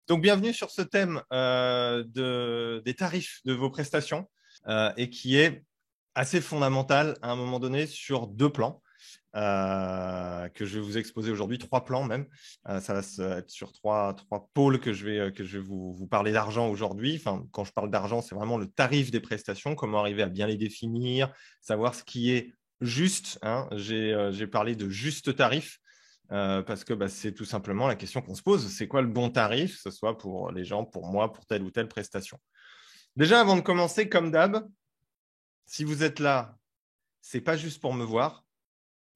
Donc, bienvenue sur ce thème des tarifs de vos prestations et qui est assez fondamental à un moment donné sur deux plans que je vais vous exposer aujourd'hui, trois plans même. Ça va être sur trois pôles que je vais vous parler d'argent aujourd'hui. Enfin, quand je parle d'argent, c'est vraiment le tarif des prestations, comment arriver à bien les définir, savoir ce qui est juste. J'ai parlé de juste tarif. Parce que c'est tout simplement la question qu'on se pose. C'est quoi le bon tarif, que ce soit pour les gens, pour moi, pour telle ou telle prestation? Déjà, avant de commencer, comme d'hab, si vous êtes là, ce n'est pas juste pour me voir.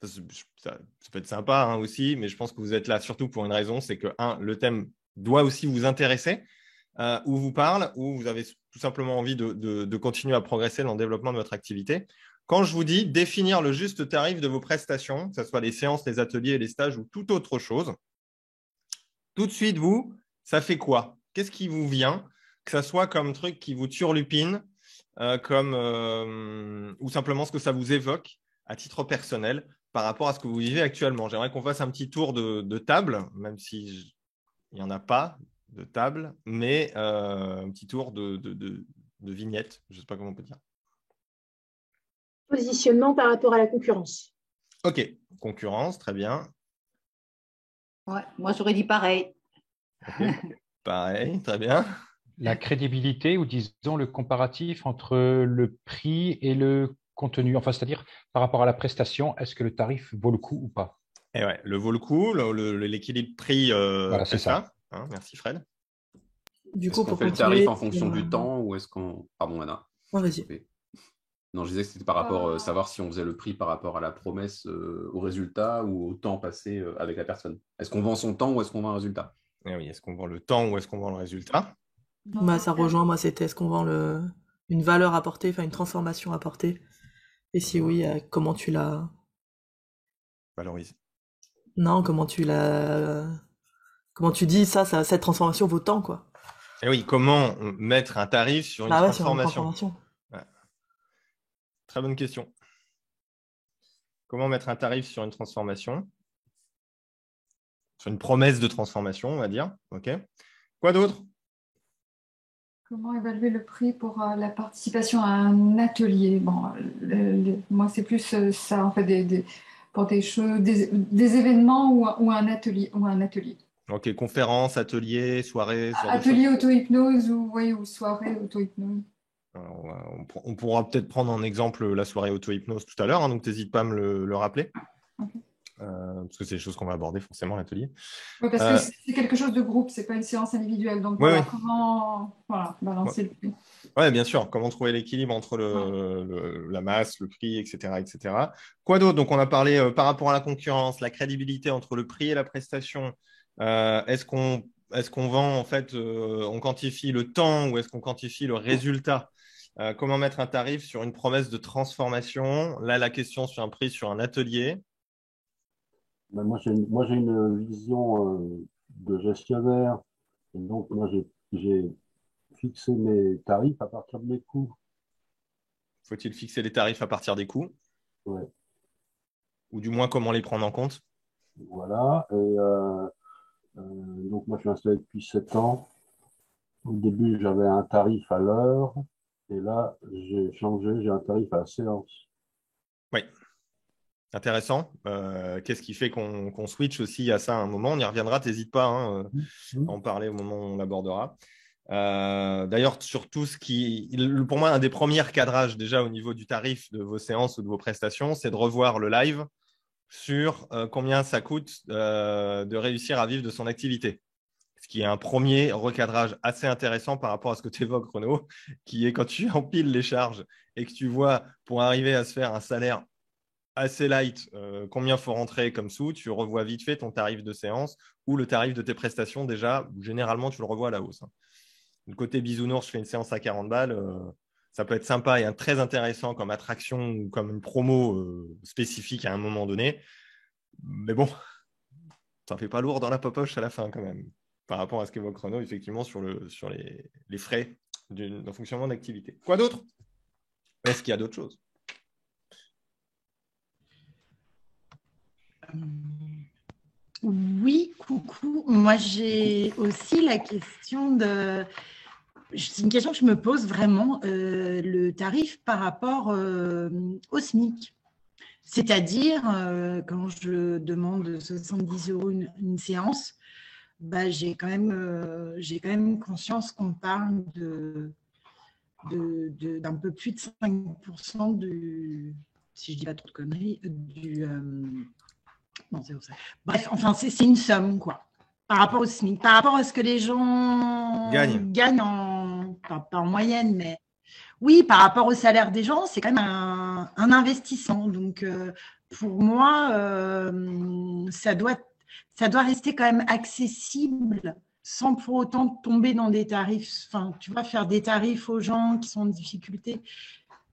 Ça peut être sympa aussi, mais je pense que vous êtes là surtout pour une raison, c'est que, le thème doit aussi vous intéresser, ou vous parle, ou vous avez tout simplement envie de continuer à progresser dans le développement de votre activité. Quand je vous dis définir le juste tarif de vos prestations, que ce soit les séances, les ateliers, les stages ou toute autre chose, tout de suite, ça fait quoi? Qu'est-ce qui vous vient? Que ça soit comme truc qui vous turlupine, ou simplement ce que ça vous évoque à titre personnel par rapport à ce que vous vivez actuellement. J'aimerais qu'on fasse un petit tour de table, même si il n'y en a pas de table, mais un petit tour de vignette, je ne sais pas comment on peut dire. Positionnement par rapport à la concurrence. Ok, concurrence, très bien. Ouais, moi, j'aurais dit pareil. Ok, pareil, très bien. La crédibilité ou disons le comparatif entre le prix et le contenu, enfin, c'est-à-dire par rapport à la prestation, est-ce que le tarif vaut le coup ou pas? Et ouais, le vaut le coup, l'équilibre prix Voilà, c'est ça. Merci Fred. Du Est-ce coup, qu'on pour fait le continuer, tarif en fonction du temps ou est-ce qu'on… Pardon, Anna. vas-y. Ok. Non, je disais que c'était par rapport, savoir si on faisait le prix par rapport à la promesse, au résultat ou au temps passé avec la personne. Est-ce qu'on vend son temps ou est-ce qu'on vend un résultat? Eh oui, est-ce qu'on vend le temps ou est-ce qu'on vend le résultat? Ça rejoint, moi, c'était est-ce qu'on vend une valeur apportée, enfin une transformation apportée. Et si oui, comment tu la… Valorise. Non, comment tu dis cette transformation vaut tant, quoi. Et oui, comment mettre un tarif sur une Bah ouais, sur une transformation? transformation. Ouais. Très bonne question. Comment mettre un tarif sur une transformation? Sur une promesse de transformation, on va dire. OK. Quoi d'autre? Comment évaluer le prix pour la participation à un atelier? Bon, moi, c'est plus ça, en fait, pour des choses, des événements ou un atelier. OK, conférence, atelier, soirée, ce genre de Atelier choses. auto-hypnose ou soirée auto-hypnose. Alors, on pourra peut-être prendre en exemple la soirée auto-hypnose tout à l'heure, donc n'hésite pas à me le rappeler. Okay. Parce que c'est des choses qu'on va aborder forcément à l'atelier. Oui, parce que c'est quelque chose de groupe, c'est pas une séance individuelle. Donc voilà, comment balancer le prix. Oui, bien sûr. Comment trouver l'équilibre entre la masse, le prix, etc., etc. Quoi d'autre? Donc, on a parlé par rapport à la concurrence, la crédibilité entre le prix et la prestation. Est-ce qu'on vend, en fait, on quantifie le temps ou est-ce qu'on quantifie le résultat? Comment mettre un tarif sur une promesse de transformation? Là, la question sur un prix sur un atelier. Ben, moi, j'ai une vision de gestionnaire. Et donc, moi, j'ai fixé mes tarifs à partir de mes coûts. Faut-il fixer les tarifs à partir des coûts? Ouais. Ou du moins, comment les prendre en compte? Voilà. Et donc, moi, je suis installé depuis 7 ans. Au début, j'avais un tarif à l'heure. Et là, j'ai changé, j'ai un tarif à la séance. Oui. Intéressant. Qu'est-ce qui fait qu'on switch aussi à ça à un moment? On y reviendra, t'hésites pas à en parler au moment où on l'abordera. D'ailleurs, sur tout ce pour moi, un des premiers cadrages déjà au niveau du tarif de vos séances ou de vos prestations, c'est de revoir le live sur combien ça coûte de réussir à vivre de son activité. Ce qui est un premier recadrage assez intéressant par rapport à ce que tu évoques, Renaud, qui est quand tu empiles les charges et que tu vois pour arriver à se faire un salaire assez light, combien il faut rentrer comme sous, tu revois vite fait ton tarif de séance ou le tarif de tes prestations déjà, généralement tu le revois à la hausse. Le côté bisounours, je fais une séance à 40 balles, ça peut être sympa et très intéressant comme attraction ou comme une promo spécifique à un moment donné. Mais bon, ça ne fait pas lourd dans la poche à la fin quand même, par rapport à ce qu'évoque Renaud, effectivement, sur les frais d'un fonctionnement d'activité. Quoi d'autre? Est-ce qu'il y a d'autres choses? Oui, coucou. Moi, j'ai aussi la question de... C'est une question que je me pose vraiment, le tarif par rapport au SMIC. C'est-à-dire, quand je demande 70 € une séance, bah, j'ai quand même conscience qu'on parle d'un peu plus de 5% du, si je dis pas trop de conneries, non, c'est ça. Bref, enfin, c'est une somme, quoi, par rapport au SMIC, par rapport à ce que les gens Gagne. gagnent pas en moyenne, mais oui, par rapport au salaire des gens, c'est quand même un investissement. Donc, pour moi, ça doit rester quand même accessible sans pour autant tomber dans des tarifs. Enfin, tu vois, faire des tarifs aux gens qui sont en difficulté.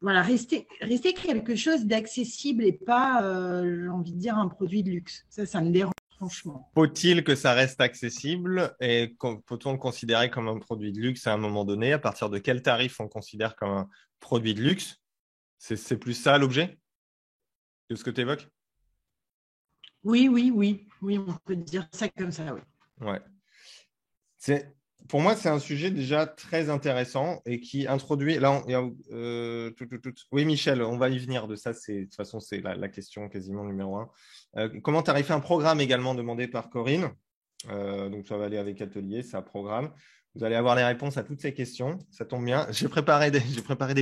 Voilà, rester quelque chose d'accessible et pas, j'ai envie de dire, un produit de luxe. Ça me dérange franchement. Faut-il que ça reste accessible et peut-on le considérer comme un produit de luxe à un moment donné? À partir de quel tarif on considère comme un produit de luxe? C'est plus ça l'objet de ce que tu évoques? Oui, on peut dire ça comme ça, oui. Ouais. Pour moi, c'est un sujet déjà très intéressant et qui introduit. Là, oui, Michel, on va y venir de ça. De toute façon, c'est la question quasiment numéro un. Comment tarifer un programme également demandé par Corinne? Donc, ça va aller avec Atelier, c'est un programme. Vous allez avoir les réponses à toutes ces questions. Ça tombe bien. J'ai préparé des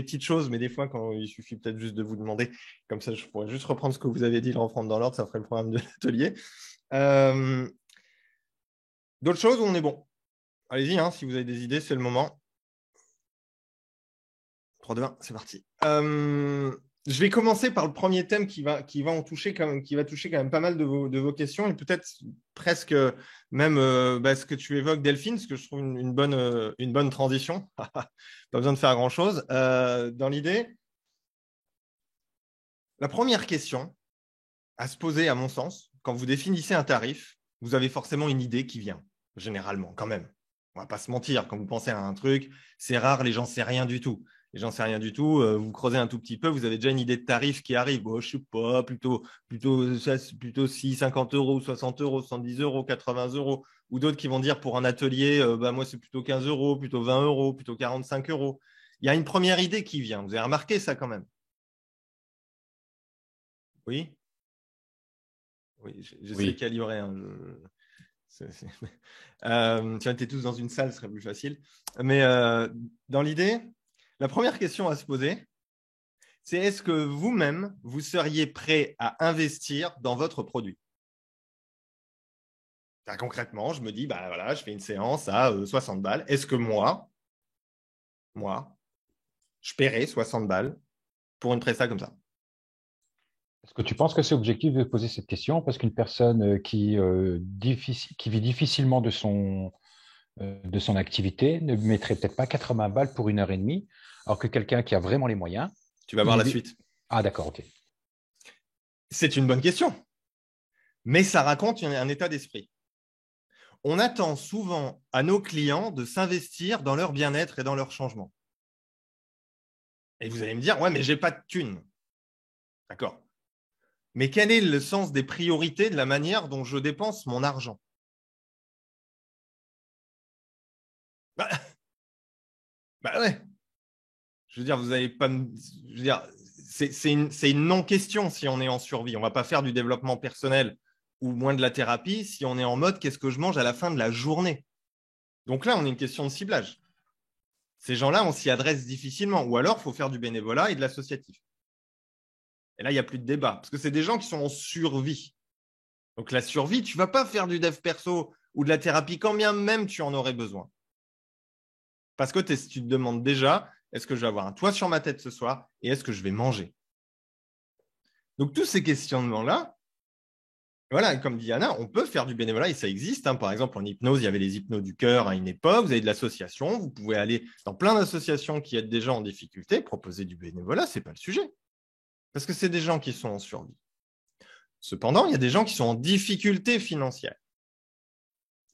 petites choses, mais des fois, quand il suffit peut-être juste de vous demander, comme ça, je pourrais juste reprendre ce que vous avez dit, le reprendre dans l'ordre, ça ferait le programme de l'atelier. D'autres choses où on est bon? Allez-y, hein, si vous avez des idées, c'est le moment. 3, 2, 1, c'est parti. Je vais commencer par le premier thème qui va toucher quand même pas mal de vos questions et peut-être presque même ce que tu évoques, Delphine, ce que je trouve une bonne transition. Pas besoin de faire grand-chose. Dans l'idée, la première question à se poser, à mon sens, quand vous définissez un tarif, vous avez forcément une idée qui vient, généralement, quand même. On ne va pas se mentir, quand vous pensez à un truc, c'est rare, les gens ne savent rien du tout. Les gens ne savent rien du tout. Vous creusez un tout petit peu, vous avez déjà une idée de tarif qui arrive. Bon, je ne sais pas, plutôt 6, 50 €, 60 €, 70 €, 80 €. Ou d'autres qui vont dire pour un atelier, moi, c'est plutôt 15 €, plutôt 20 €, plutôt 45 €. Il y a une première idée qui vient. Vous avez remarqué ça quand même? Oui? Oui, je sais Oui. calibrer. Hein, si on était tous dans une salle, ce serait plus facile. Mais dans l'idée, la première question à se poser, c'est est-ce que vous-même, vous seriez prêt à investir dans votre produit? Concrètement, je me dis, voilà, je fais une séance à 60 balles. Est-ce que moi, je paierais 60 balles pour une presta comme ça? Est-ce que tu penses que c'est objectif de poser cette question? Parce qu'une personne qui vit difficilement de son activité ne mettrait peut-être pas 80 balles pour 1 h 30, alors que quelqu'un qui a vraiment les moyens. Tu vas voir la suite. Ah, d'accord, ok. C'est une bonne question. Mais ça raconte un état d'esprit. On attend souvent à nos clients de s'investir dans leur bien-être et dans leur changement. Et vous allez me dire, ouais, mais je n'ai pas de thunes. D'accord. Mais quel est le sens des priorités de la manière dont je dépense mon argent? Ouais. Je veux dire, vous n'avez pas. Je veux dire, c'est une non-question si on est en survie. On ne va pas faire du développement personnel ou moins de la thérapie si on est en mode qu'est-ce que je mange à la fin de la journée. Donc là, on a une question de ciblage. Ces gens-là, on s'y adresse difficilement. Ou alors, il faut faire du bénévolat et de l'associatif. Et là, il n'y a plus de débat. Parce que c'est des gens qui sont en survie. Donc la survie, tu ne vas pas faire du dev perso ou de la thérapie quand bien même tu en aurais besoin. Parce que tu te demandes déjà, est-ce que je vais avoir un toit sur ma tête ce soir et est-ce que je vais manger? Donc tous ces questionnements-là, voilà, comme dit Anna, on peut faire du bénévolat et ça existe. Par exemple, en hypnose, il y avait les hypnos du cœur à une époque. Vous avez de l'association. Vous pouvez aller dans plein d'associations qui aident des gens en difficulté, proposer du bénévolat, ce n'est pas le sujet. Parce que c'est des gens qui sont en survie. Cependant, il y a des gens qui sont en difficulté financière.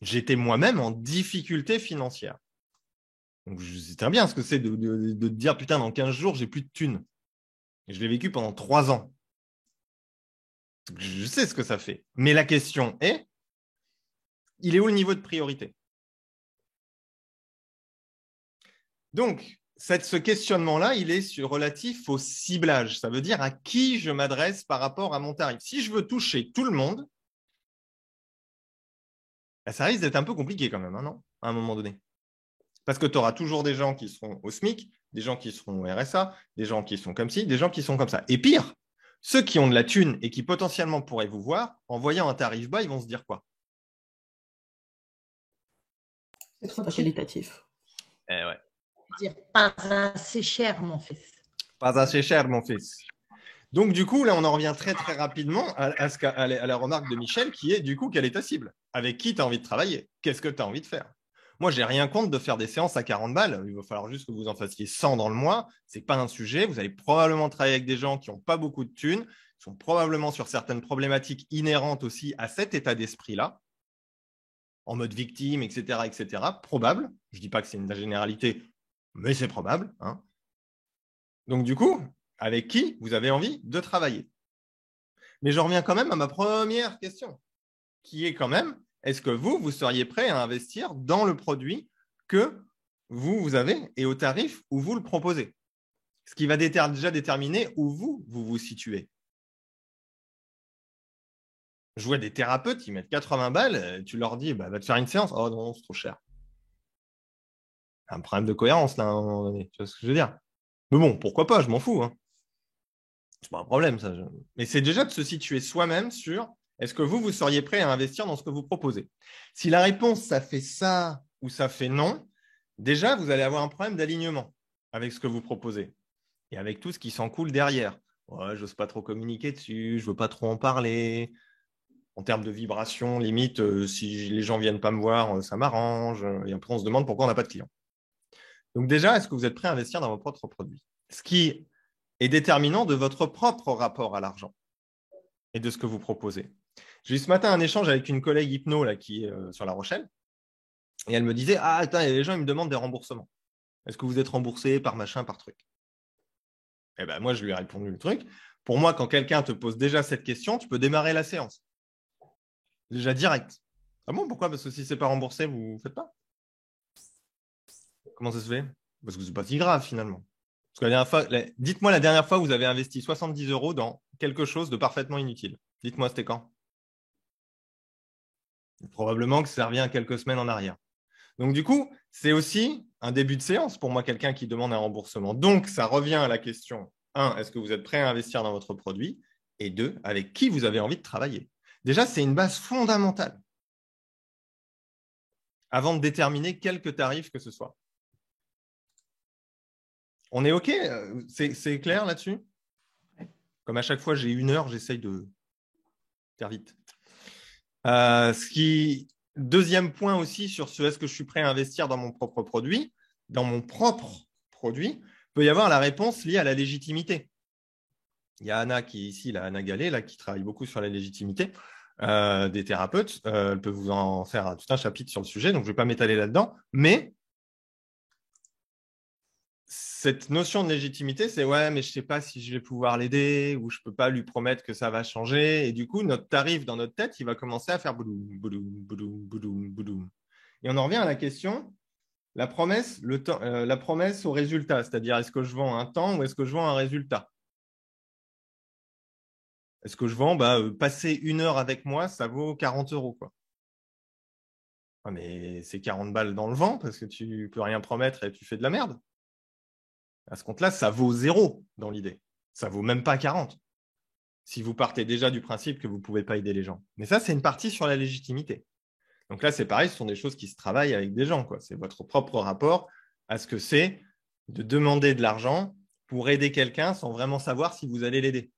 J'étais moi-même en difficulté financière. Donc, je sais très bien ce que c'est de te dire, putain, dans 15 jours, j'ai plus de thunes. Et je l'ai vécu pendant 3 ans. Je sais ce que ça fait. Mais la question est, il est où le niveau de priorité? Donc, ce questionnement-là, il est relatif au ciblage. Ça veut dire à qui je m'adresse par rapport à mon tarif. Si je veux toucher tout le monde, ça risque d'être un peu compliqué quand même, hein, non? À un moment donné. Parce que tu auras toujours des gens qui seront au SMIC, des gens qui seront au RSA, des gens qui sont comme ci, des gens qui sont comme ça. Et pire, ceux qui ont de la thune et qui potentiellement pourraient vous voir, en voyant un tarif bas, ils vont se dire quoi? C'est trop qualitatif. Ouais. Dire pas assez cher, mon fils. Pas assez cher, mon fils. Donc, du coup, là, on en revient très, très rapidement à la remarque de Michel qui est, du coup, quelle est ta cible? Avec qui tu as envie de travailler? Qu'est-ce que tu as envie de faire? Moi, je n'ai rien contre de faire des séances à 40 balles. Il va falloir juste que vous en fassiez 100 dans le mois. Ce n'est pas un sujet. Vous allez probablement travailler avec des gens qui n'ont pas beaucoup de thunes, qui sont probablement sur certaines problématiques inhérentes aussi à cet état d'esprit-là, en mode victime, etc., etc. Probable. Je ne dis pas que c'est une généralité, mais c'est probable, hein. Donc, du coup, avec qui vous avez envie de travailler? Mais je reviens quand même à ma première question, qui est quand même, est-ce que vous seriez prêt à investir dans le produit que vous avez et au tarif où vous le proposez? Ce qui va déjà déterminer où vous situez. Je vois des thérapeutes, ils mettent 80 balles, tu leur dis, va te faire une séance. Oh non, c'est trop cher. Un problème de cohérence, là, à un moment donné. Tu vois ce que je veux dire? Mais bon, pourquoi pas, je m'en fous, hein. C'est pas un problème, ça. Mais c'est déjà de se situer soi-même sur est-ce que vous seriez prêt à investir dans ce que vous proposez? Si la réponse, ça fait ça ou ça fait non, déjà, vous allez avoir un problème d'alignement avec ce que vous proposez et avec tout ce qui s'en coule derrière. Ouais, je n'ose pas trop communiquer dessus, je ne veux pas trop en parler. En termes de vibration, limite, si les gens ne viennent pas me voir, ça m'arrange. Et après, on se demande pourquoi on n'a pas de clients. Donc déjà, est-ce que vous êtes prêt à investir dans vos propres produits? Ce qui est déterminant de votre propre rapport à l'argent et de ce que vous proposez. J'ai eu ce matin un échange avec une collègue hypno là, qui est sur La Rochelle. Et elle me disait, ah, attends, les gens ils me demandent des remboursements. Est-ce que vous êtes remboursé par machin, par truc? Eh ben, moi, je lui ai répondu le truc. Pour moi, quand quelqu'un te pose déjà cette question, tu peux démarrer la séance. Déjà direct. Ah bon, pourquoi? Parce que si ce n'est pas remboursé, vous ne faites pas? Comment ça se fait? Parce que ce n'est pas si grave finalement. Parce que la dernière fois, dites-moi la dernière fois où vous avez investi 70 € dans quelque chose de parfaitement inutile. Dites-moi, c'était quand? Probablement que ça revient à quelques semaines en arrière. Donc, du coup, c'est aussi un début de séance pour moi, quelqu'un qui demande un remboursement. Donc, ça revient à la question 1, est-ce que vous êtes prêt à investir dans votre produit? Et 2, avec qui vous avez envie de travailler? Déjà, c'est une base fondamentale avant de déterminer quelque tarif que ce soit. On est OK? C'est clair là-dessus? Comme à chaque fois, j'ai 1 heure, j'essaye de faire vite. Deuxième point aussi sur ce est-ce que je suis prêt à investir dans mon propre produit? Dans mon propre produit, il peut y avoir la réponse liée à la légitimité. Il y a Anna qui est ici, Anna Gallet, là, qui travaille beaucoup sur la légitimité des thérapeutes. Elle peut vous en faire tout un chapitre sur le sujet, donc je ne vais pas m'étaler là-dedans. Mais cette notion de légitimité, c'est ouais, mais je ne sais pas si je vais pouvoir l'aider ou je ne peux pas lui promettre que ça va changer. Et du coup, notre tarif dans notre tête, il va commencer à faire boudoum, boudoum, boudoum, boudoum, boudoum. Et on en revient à la question, la promesse au résultat, c'est-à-dire est-ce que je vends un temps ou est-ce que je vends un résultat? Est-ce que je vends passer 1 heure avec moi, ça vaut 40 €, quoi. Ah, mais c'est 40 balles dans le vent parce que tu ne peux rien promettre et tu fais de la merde. À ce compte-là, ça vaut 0 dans l'idée. Ça ne vaut même pas 40. Si vous partez déjà du principe que vous ne pouvez pas aider les gens. Mais ça, c'est une partie sur la légitimité. Donc là, c'est pareil, ce sont des choses qui se travaillent avec des gens, quoi. C'est votre propre rapport à ce que c'est de demander de l'argent pour aider quelqu'un sans vraiment savoir si vous allez l'aider.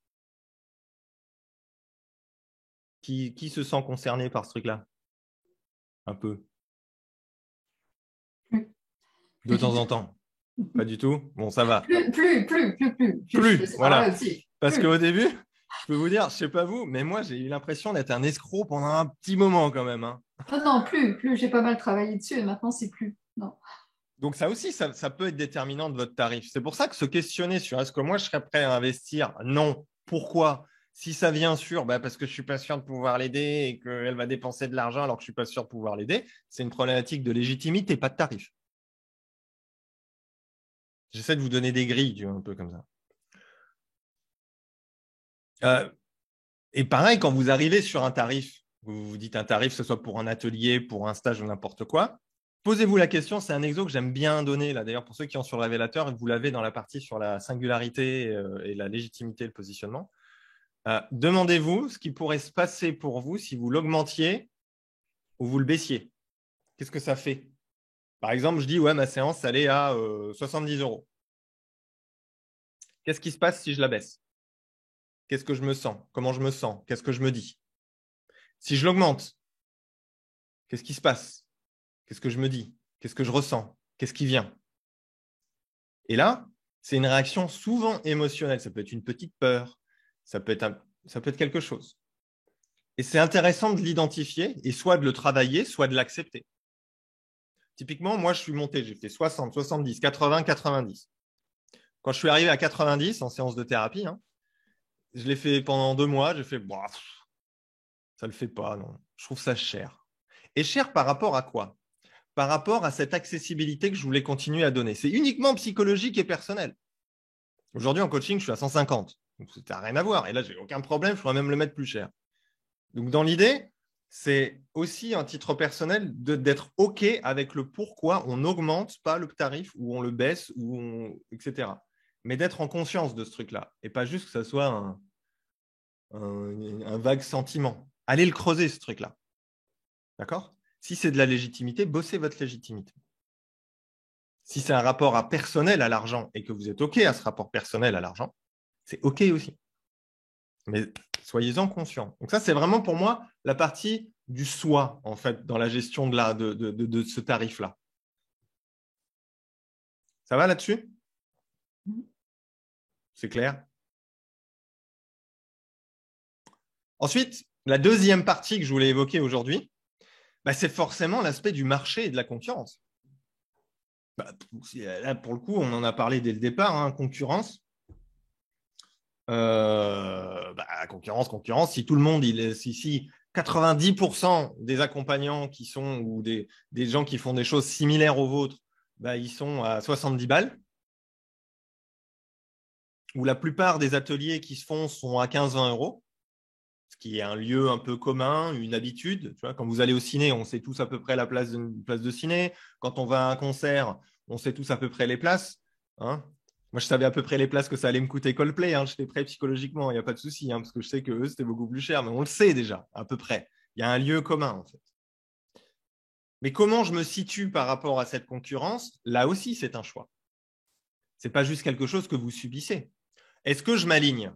Qui se sent concerné par ce truc-là? Un peu. De temps en temps. Pas du tout? Bon, ça va. Plus, voilà. Parce qu'au début, je peux vous dire, je ne sais pas vous, mais moi, j'ai eu l'impression d'être un escroc pendant un petit moment quand même, hein. Non, plus. J'ai pas mal travaillé dessus et maintenant, c'est plus. Non. Donc, ça aussi, ça peut être déterminant de votre tarif. C'est pour ça que se questionner sur est-ce que moi, je serais prêt à investir? Non. Pourquoi? Si ça vient sur parce que je ne suis pas sûr de pouvoir l'aider et qu'elle va dépenser de l'argent alors que je ne suis pas sûr de pouvoir l'aider, c'est une problématique de légitimité, pas de tarif. J'essaie de vous donner des grilles, un peu comme ça. Et pareil, quand vous arrivez sur un tarif, vous vous dites un tarif, que ce soit pour un atelier, pour un stage ou n'importe quoi, posez-vous la question, c'est un exo que j'aime bien donner, là d'ailleurs pour ceux qui ont sur le révélateur, vous l'avez dans la partie sur la singularité et la légitimité et le positionnement. Demandez-vous ce qui pourrait se passer pour vous si vous l'augmentiez ou vous le baissiez. Qu'est-ce que ça fait? Par exemple, je dis, ouais, ma séance, elle est à 70 €. Qu'est-ce qui se passe si je la baisse? Qu'est-ce que je me sens? Comment je me sens? Qu'est-ce que je me dis? Si je l'augmente, qu'est-ce qui se passe? Qu'est-ce que je me dis? Qu'est-ce que je ressens? Qu'est-ce qui vient? Et là, c'est une réaction souvent émotionnelle. Ça peut être une petite peur, ça peut être quelque chose. Et c'est intéressant de l'identifier et soit de le travailler, soit de l'accepter. Typiquement, moi, je suis monté, j'ai fait 60, 70, 80, 90. Quand je suis arrivé à 90 en séance de thérapie, je l'ai fait pendant 2 mois, j'ai fait, ça ne le fait pas, non. Je trouve ça cher. Et cher par rapport à quoi? Par rapport à cette accessibilité que je voulais continuer à donner. C'est uniquement psychologique et personnel. Aujourd'hui, en coaching, je suis à 150. Donc, ça n'a rien à voir. Et là, je n'ai aucun problème, je pourrais même le mettre plus cher. Donc, dans l'idée, c'est aussi un titre personnel d'être OK avec le pourquoi on n'augmente pas le tarif ou on le baisse, etc. Mais d'être en conscience de ce truc-là. Et pas juste que ça soit un vague sentiment. Allez le creuser, ce truc-là. D'accord? Si c'est de la légitimité, bossez votre légitimité. Si c'est un rapport personnel à l'argent et que vous êtes OK à ce rapport personnel à l'argent, c'est OK aussi. Mais soyez-en conscients. Donc ça, c'est vraiment pour moi la partie du soi, en fait, dans la gestion de ce tarif-là. Ça va là-dessus? C'est clair? Ensuite, la deuxième partie que je voulais évoquer aujourd'hui, c'est forcément l'aspect du marché et de la concurrence. Là, pour le coup, on en a parlé dès le départ, concurrence. Concurrence, si tout le monde, si 90% des accompagnants qui sont ou des gens qui font des choses similaires aux vôtres, ils sont à 70 balles, ou la plupart des ateliers qui se font sont à 15-20 €, ce qui est un lieu un peu commun, une habitude. Tu vois, quand vous allez au ciné, on sait tous à peu près la place de ciné. Quand on va à un concert, on sait tous à peu près les places. Moi, je savais à peu près les places que ça allait me coûter Coldplay. J'étais prêt psychologiquement, il n'y a pas de souci, parce que je sais que eux, c'était beaucoup plus cher. Mais on le sait déjà, à peu près. Il y a un lieu commun, en fait. Mais comment je me situe par rapport à cette concurrence? Là aussi, c'est un choix. Ce n'est pas juste quelque chose que vous subissez. Est-ce que je m'aligne?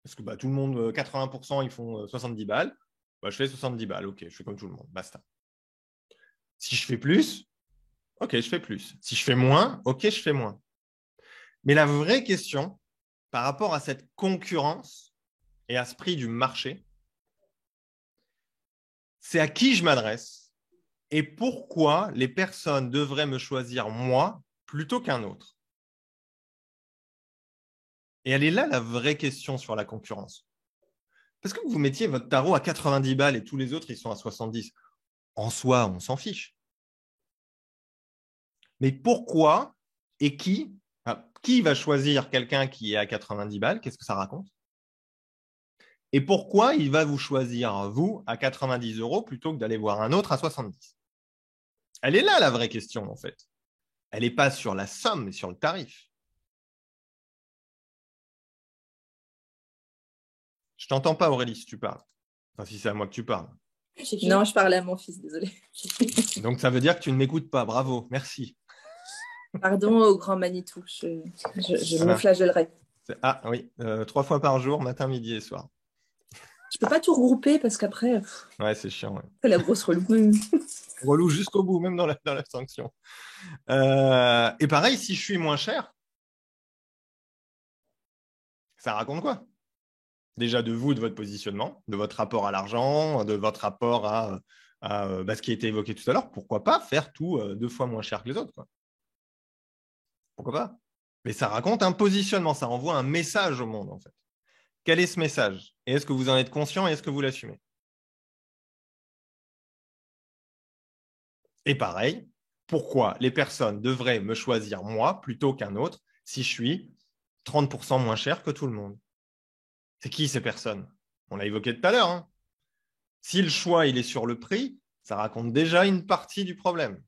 Parce que tout le monde, 80%, ils font 70 balles. Je fais 70 balles. OK, je fais comme tout le monde. Basta. Si je fais plus, OK, je fais plus. Si je fais moins, OK, je fais moins. Mais la vraie question, par rapport à cette concurrence et à ce prix du marché, c'est à qui je m'adresse et pourquoi les personnes devraient me choisir moi plutôt qu'un autre. Et elle est là la vraie question sur la concurrence. Parce que vous mettiez votre tarot à 90 balles et tous les autres, ils sont à 70. En soi, on s'en fiche. Mais pourquoi et qui va choisir quelqu'un qui est à 90 balles? Qu'est-ce que ça raconte? Et pourquoi il va vous choisir, vous, à 90 € plutôt que d'aller voir un autre à 70? Elle est là, la vraie question, en fait. Elle n'est pas sur la somme, mais sur le tarif. Je t'entends pas, Aurélie, si tu parles. Enfin, si c'est à moi que tu parles. Non, je parlais à mon fils, désolé. Donc, ça veut dire que tu ne m'écoutes pas. Bravo, merci. Pardon au grand Manitou, je me flagellerai. Ah oui, 3 fois par jour, matin, midi et soir. Je peux pas tout regrouper parce qu'après... Ouais, c'est chiant. Ouais. C'est la grosse relou. Relou jusqu'au bout, même dans la sanction. Et pareil, si je suis moins cher, ça raconte quoi? Déjà de vous, de votre positionnement, de votre rapport à l'argent, de votre rapport à ce qui a été évoqué tout à l'heure. Pourquoi pas faire tout 2 fois moins cher que les autres, quoi. Pourquoi pas? Mais ça raconte un positionnement, ça envoie un message au monde, en fait. Quel est ce message? Et est-ce que vous en êtes conscient et est-ce que vous l'assumez? Et pareil, pourquoi les personnes devraient me choisir moi plutôt qu'un autre si je suis 30% moins cher que tout le monde? C'est qui ces personnes? On l'a évoqué tout à l'heure, hein. Si le choix il est sur le prix, ça raconte déjà une partie du problème.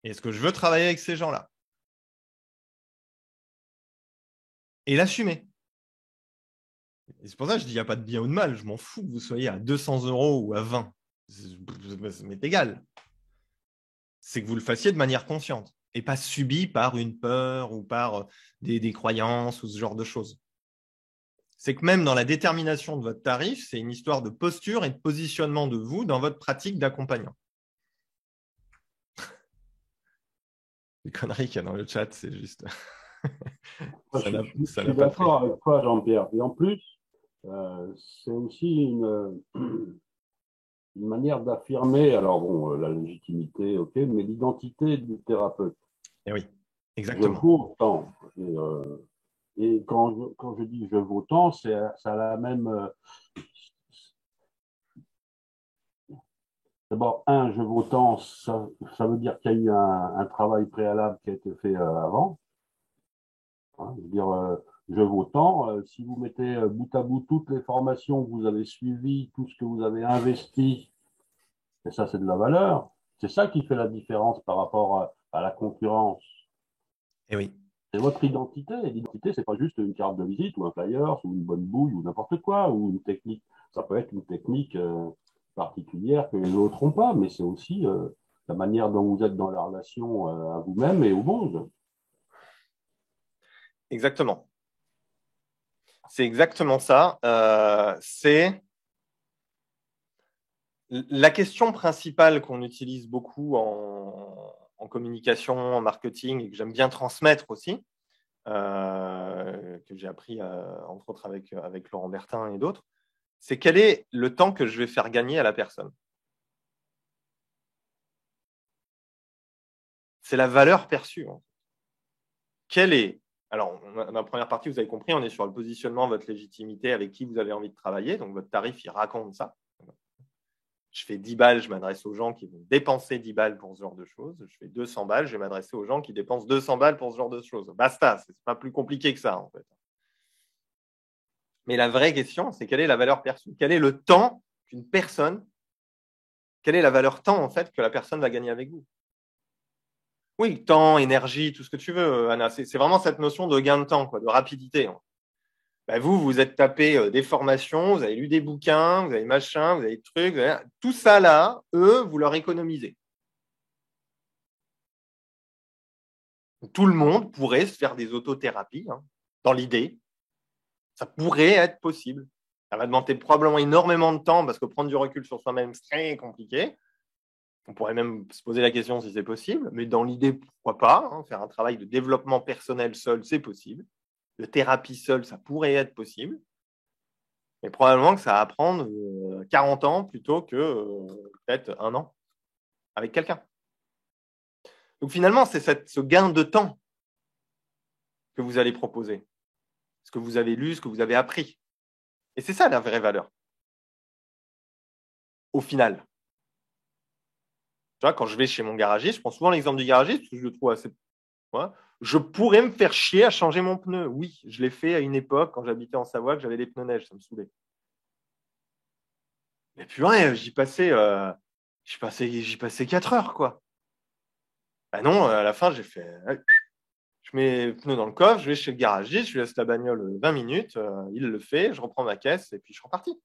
Et est-ce que je veux travailler avec ces gens-là? Et l'assumer. Et c'est pour ça que je dis il n'y a pas de bien ou de mal. Je m'en fous que vous soyez à 200 € ou à 20. Ça m'est égal. C'est que vous le fassiez de manière consciente et pas subi par une peur ou par des croyances ou ce genre de choses. C'est que même dans la détermination de votre tarif, c'est une histoire de posture et de positionnement de vous dans votre pratique d'accompagnant. Les conneries qu'il y a dans le chat, c'est juste… Je suis d'accord avec toi, Jean-Pierre. Et en plus, c'est aussi une manière d'affirmer, alors bon, la légitimité, ok, mais l'identité du thérapeute. Et oui, exactement. Je vaux tant. Et quand je dis je vaux tant, ça a la même… D'abord, je vaux tant, ça veut dire qu'il y a eu un travail préalable qui a été fait avant. Hein, je veux dire, je vaux tant. Si vous mettez bout à bout toutes les formations que vous avez suivies, tout ce que vous avez investi, et ça, c'est de la valeur. C'est ça qui fait la différence par rapport à la concurrence. Et oui. C'est votre identité. Et l'identité, c'est pas juste une carte de visite ou un flyer ou une bonne bouille ou n'importe quoi ou une technique. Ça peut être une technique particulière que les autres n'ont pas, mais c'est aussi la manière dont vous êtes dans la relation à vous-même et au monde. Exactement. C'est exactement ça. C'est la question principale qu'on utilise beaucoup en communication, en marketing, et que j'aime bien transmettre aussi, que j'ai appris entre autres avec Laurent Bertin et d'autres, c'est quel est le temps que je vais faire gagner à la personne. C'est la valeur perçue. Quelle est… Alors, dans la première partie, vous avez compris, on est sur le positionnement, votre légitimité, avec qui vous avez envie de travailler. Donc, votre tarif, il raconte ça. Je fais 10 balles, je m'adresse aux gens qui vont dépenser 10 balles pour ce genre de choses. Je fais 200 balles, je vais m'adresser aux gens qui dépensent 200 balles pour ce genre de choses. Basta, ce n'est pas plus compliqué que ça, en fait. Mais la vraie question, c'est quelle est la valeur perçue? Quel est le temps qu'une personne… Quelle est la valeur temps, en fait, que la personne va gagner avec vous? Oui, temps, énergie, tout ce que tu veux, Anna. C'est vraiment cette notion de gain de temps, quoi, de rapidité. Ben vous êtes tapé des formations, vous avez lu des bouquins, vous avez machin, vous avez des trucs. Tout ça là, eux, vous leur économisez. Tout le monde pourrait se faire des autothérapies, hein, dans l'idée. Ça pourrait être possible. Ça va demander probablement énormément de temps parce que prendre du recul sur soi-même, c'est très compliqué. On pourrait même se poser la question si c'est possible, mais dans l'idée, pourquoi pas, hein, faire un travail de développement personnel seul, c'est possible. De thérapie seule, ça pourrait être possible. Mais probablement que ça va prendre 40 ans plutôt que peut-être 1 an avec quelqu'un. Donc finalement, c'est ce gain de temps que vous allez proposer. Ce que vous avez lu, ce que vous avez appris. Et c'est ça la vraie valeur. Au final. Tu vois, quand je vais chez mon garagiste, je prends souvent l'exemple du garagiste parce que je le trouve assez… Ouais. Je pourrais me faire chier à changer mon pneu. Oui, je l'ai fait à une époque quand j'habitais en Savoie, que j'avais des pneus neige, ça me saoulait. Mais purée, j'y passais 4 heures, quoi. Ben non, à la fin, j'ai fait… Je mets les pneus dans le coffre, je vais chez le garagiste, je lui laisse la bagnole 20 minutes, il le fait, je reprends ma caisse et puis je suis reparti.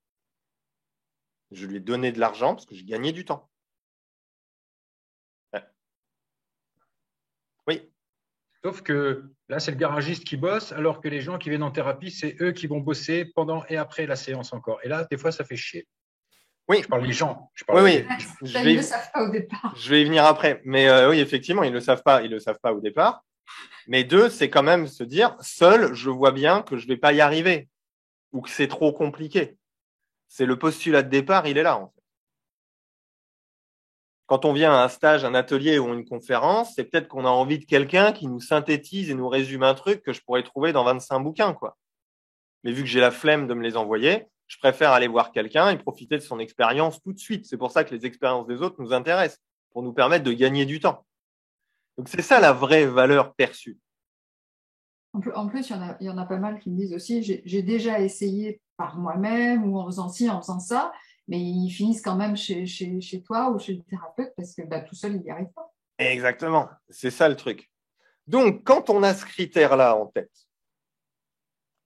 Je lui ai donné de l'argent parce que j'ai gagné du temps. Ouais. Oui. Sauf que là, c'est le garagiste qui bosse, alors que les gens qui viennent en thérapie, c'est eux qui vont bosser pendant et après la séance encore. Et là, des fois, ça fait chier. Oui. Je parle des gens. Oui. Ils ne le savent pas au départ. Je vais y venir après. Mais oui, effectivement, ils ne le savent pas. Ils le savent pas au départ. Mais 2, c'est quand même se dire, seul, je vois bien que je ne vais pas y arriver ou que c'est trop compliqué. C'est le postulat de départ, il est là, en fait. Quand on vient à un stage, un atelier ou une conférence, c'est peut-être qu'on a envie de quelqu'un qui nous synthétise et nous résume un truc que je pourrais trouver dans 25 bouquins, quoi. Mais vu que j'ai la flemme de me les envoyer, je préfère aller voir quelqu'un et profiter de son expérience tout de suite. C'est pour ça que les expériences des autres nous intéressent, pour nous permettre de gagner du temps. Donc, c'est ça la vraie valeur perçue. En plus, il y en a pas mal qui me disent aussi, j'ai déjà essayé par moi-même ou en faisant ci, en faisant ça, mais ils finissent quand même chez toi ou chez le thérapeute parce que tout seul, ils n'y arrivent pas. Exactement, c'est ça le truc. Donc, quand on a ce critère-là en tête,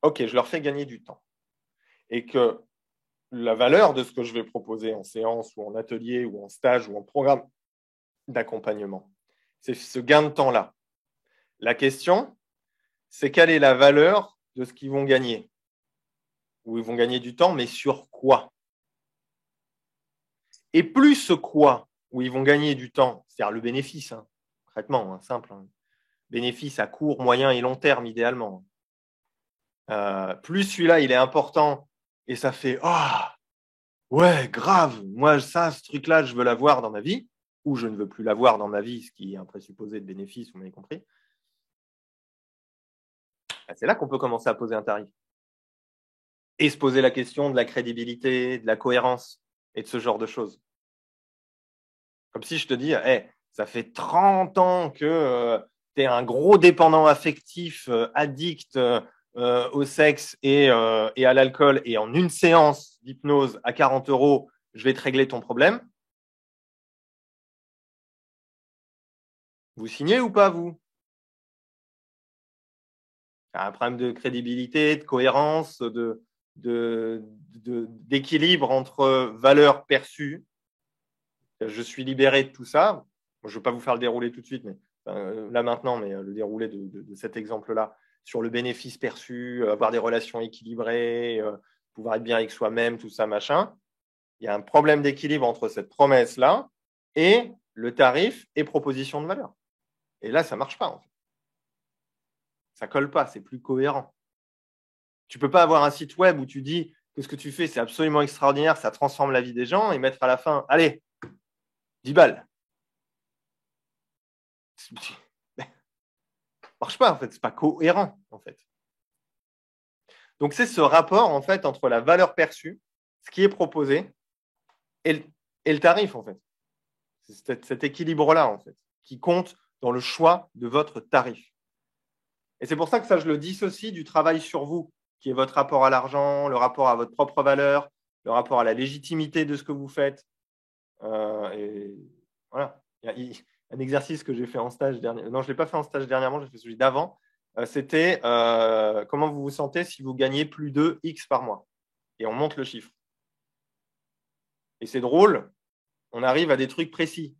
ok, je leur fais gagner du temps. Et que la valeur de ce que je vais proposer en séance ou en atelier ou en stage ou en programme d'accompagnement, c'est ce gain de temps-là. La question, c'est quelle est la valeur de ce qu'ils vont gagner? Où ils vont gagner du temps, mais sur quoi? Et plus ce quoi, où ils vont gagner du temps, c'est-à-dire le bénéfice, concrètement, simple, bénéfice à court, moyen et long terme, idéalement. Plus celui-là, il est important et ça fait « Ah, ouais, grave, moi, ce truc-là, je veux l'avoir dans ma vie » ou je ne veux plus l'avoir dans ma vie, ce qui est un présupposé de bénéfice, vous m'avez compris. C'est là qu'on peut commencer à poser un tarif. Et se poser la question de la crédibilité, de la cohérence et de ce genre de choses. Comme si je te dis, hey, ça fait 30 ans que tu es un gros dépendant affectif, addict au sexe et à l'alcool, et en une séance d'hypnose à 40 €, je vais te régler ton problème. Vous signez ou pas, vous? Un problème de crédibilité, de cohérence, d'équilibre entre valeurs perçues. Je suis libéré de tout ça. Je ne veux pas vous faire le dérouler tout de suite, mais là maintenant, mais le déroulé de cet exemple-là sur le bénéfice perçu, avoir des relations équilibrées, pouvoir être bien avec soi-même, tout ça, machin. Il y a un problème d'équilibre entre cette promesse-là et le tarif et proposition de valeur. Et là, ça ne marche pas, en fait. Ça ne colle pas, c'est plus cohérent. Tu ne peux pas avoir un site web où tu dis que ce que tu fais, c'est absolument extraordinaire, ça transforme la vie des gens, et mettre à la fin, allez, 10 balles. Ça ne marche pas, en fait. Ce n'est pas cohérent, en fait. Donc, c'est ce rapport, en fait, entre la valeur perçue, ce qui est proposé, et le tarif, en fait. C'est cet équilibre-là, en fait, qui compte dans le choix de votre tarif. Et c'est pour ça que ça, je le dissocie du travail sur vous, qui est votre rapport à l'argent, le rapport à votre propre valeur, le rapport à la légitimité de ce que vous faites. Et voilà. Il y a un exercice que j'ai fait en stage dernier. Non, je ne l'ai pas fait en stage dernièrement, j'ai fait celui d'avant. C'était comment vous vous sentez si vous gagnez plus de X par mois. Et on monte le chiffre. Et c'est drôle, on arrive à des trucs précis.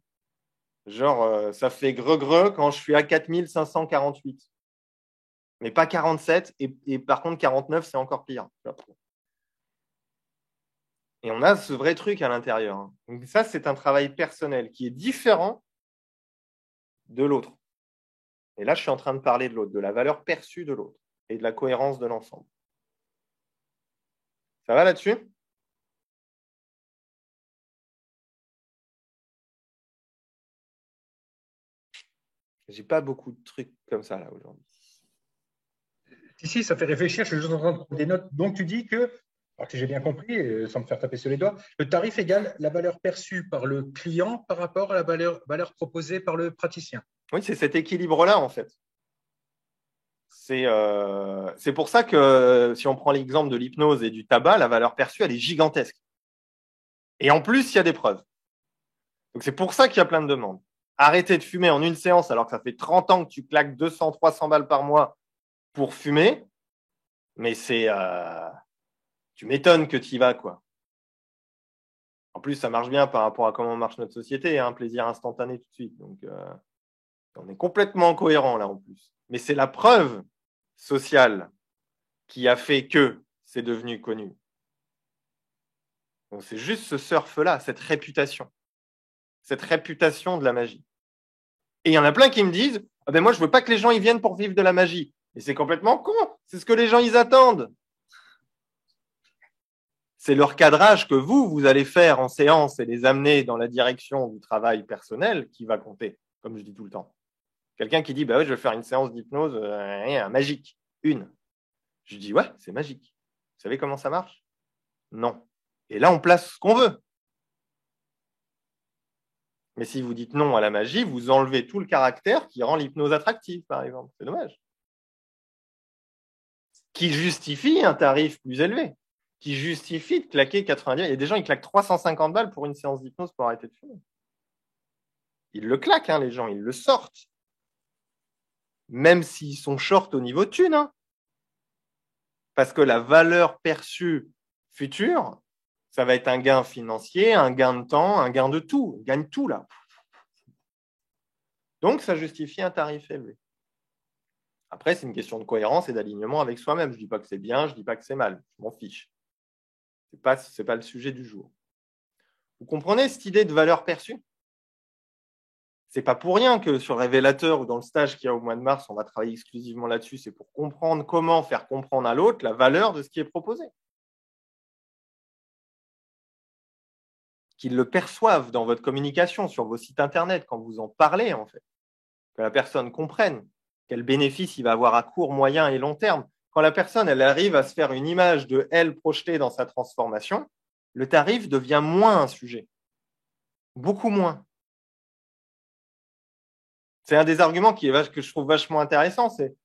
Genre, ça fait greu quand je suis à 4548. Mais pas 47, et par contre 49, c'est encore pire. Et on a ce vrai truc à l'intérieur. Donc ça, c'est un travail personnel qui est différent de l'autre. Et là, je suis en train de parler de l'autre, de la valeur perçue de l'autre et de la cohérence de l'ensemble. Ça va là-dessus? J'ai pas beaucoup de trucs comme ça là aujourd'hui. Si, ça fait réfléchir, je suis juste en train de prendre des notes. Donc, tu dis que, alors si j'ai bien compris, sans me faire taper sur les doigts, le tarif égale la valeur perçue par le client par rapport à la valeur proposée par le praticien. Oui, c'est cet équilibre-là, en fait. C'est pour ça que si on prend l'exemple de l'hypnose et du tabac, la valeur perçue, elle est gigantesque. Et en plus, il y a des preuves. Donc, c'est pour ça qu'il y a plein de demandes. Arrêter de fumer en une séance alors que ça fait 30 ans que tu claques 200, 300 balles par mois pour fumer, mais c'est tu m'étonnes que tu y vas, quoi. En plus, ça marche bien par rapport à comment marche notre société, un plaisir instantané tout de suite. Donc, on est complètement cohérent là en plus. Mais c'est la preuve sociale qui a fait que c'est devenu connu. Donc, c'est juste ce surf-là, cette réputation de la magie. Et il y en a plein qui me disent ah ben moi, je ne veux pas que les gens y viennent pour vivre de la magie. Et c'est complètement con. C'est ce que les gens ils attendent. C'est leur cadrage que vous allez faire en séance et les amener dans la direction du travail personnel qui va compter, comme je dis tout le temps. Quelqu'un qui dit bah ouais, je vais faire une séance d'hypnose magique, une. Je dis ouais, c'est magique. savez comment ça marche? Non. Et là, on place ce qu'on veut. Mais si vous dites non à la magie, vous enlevez tout le caractère qui rend l'hypnose attractive, par exemple. C'est dommage. Qui justifie un tarif plus élevé, qui justifie de claquer 90. Il y a des gens, ils claquent 350 balles pour une séance d'hypnose pour arrêter de fumer. Ils le claquent, hein, les gens, ils le sortent. Même s'ils sont short au niveau thune. Hein. Parce que la valeur perçue future, ça va être un gain financier, un gain de temps, un gain de tout. On gagne tout, là. Donc, ça justifie un tarif élevé. Après, c'est une question de cohérence et d'alignement avec soi-même. Je ne dis pas que c'est bien, je ne dis pas que c'est mal. Je m'en fiche. Ce n'est pas le sujet du jour. Vous comprenez cette idée de valeur perçue? Ce n'est pas pour rien que sur Révélateur ou dans le stage qu'il y a au mois de mars, on va travailler exclusivement là-dessus. C'est pour comprendre comment faire comprendre à l'autre la valeur de ce qui est proposé. Qu'ils le perçoivent dans votre communication, sur vos sites Internet, quand vous en parlez, en fait. Que la personne comprenne quel bénéfice il va avoir à court, moyen et long terme. Quand la personne elle arrive à se faire une image de elle projetée dans sa transformation, le tarif devient moins un sujet. Beaucoup moins. C'est un des arguments que je trouve vachement intéressant. C'est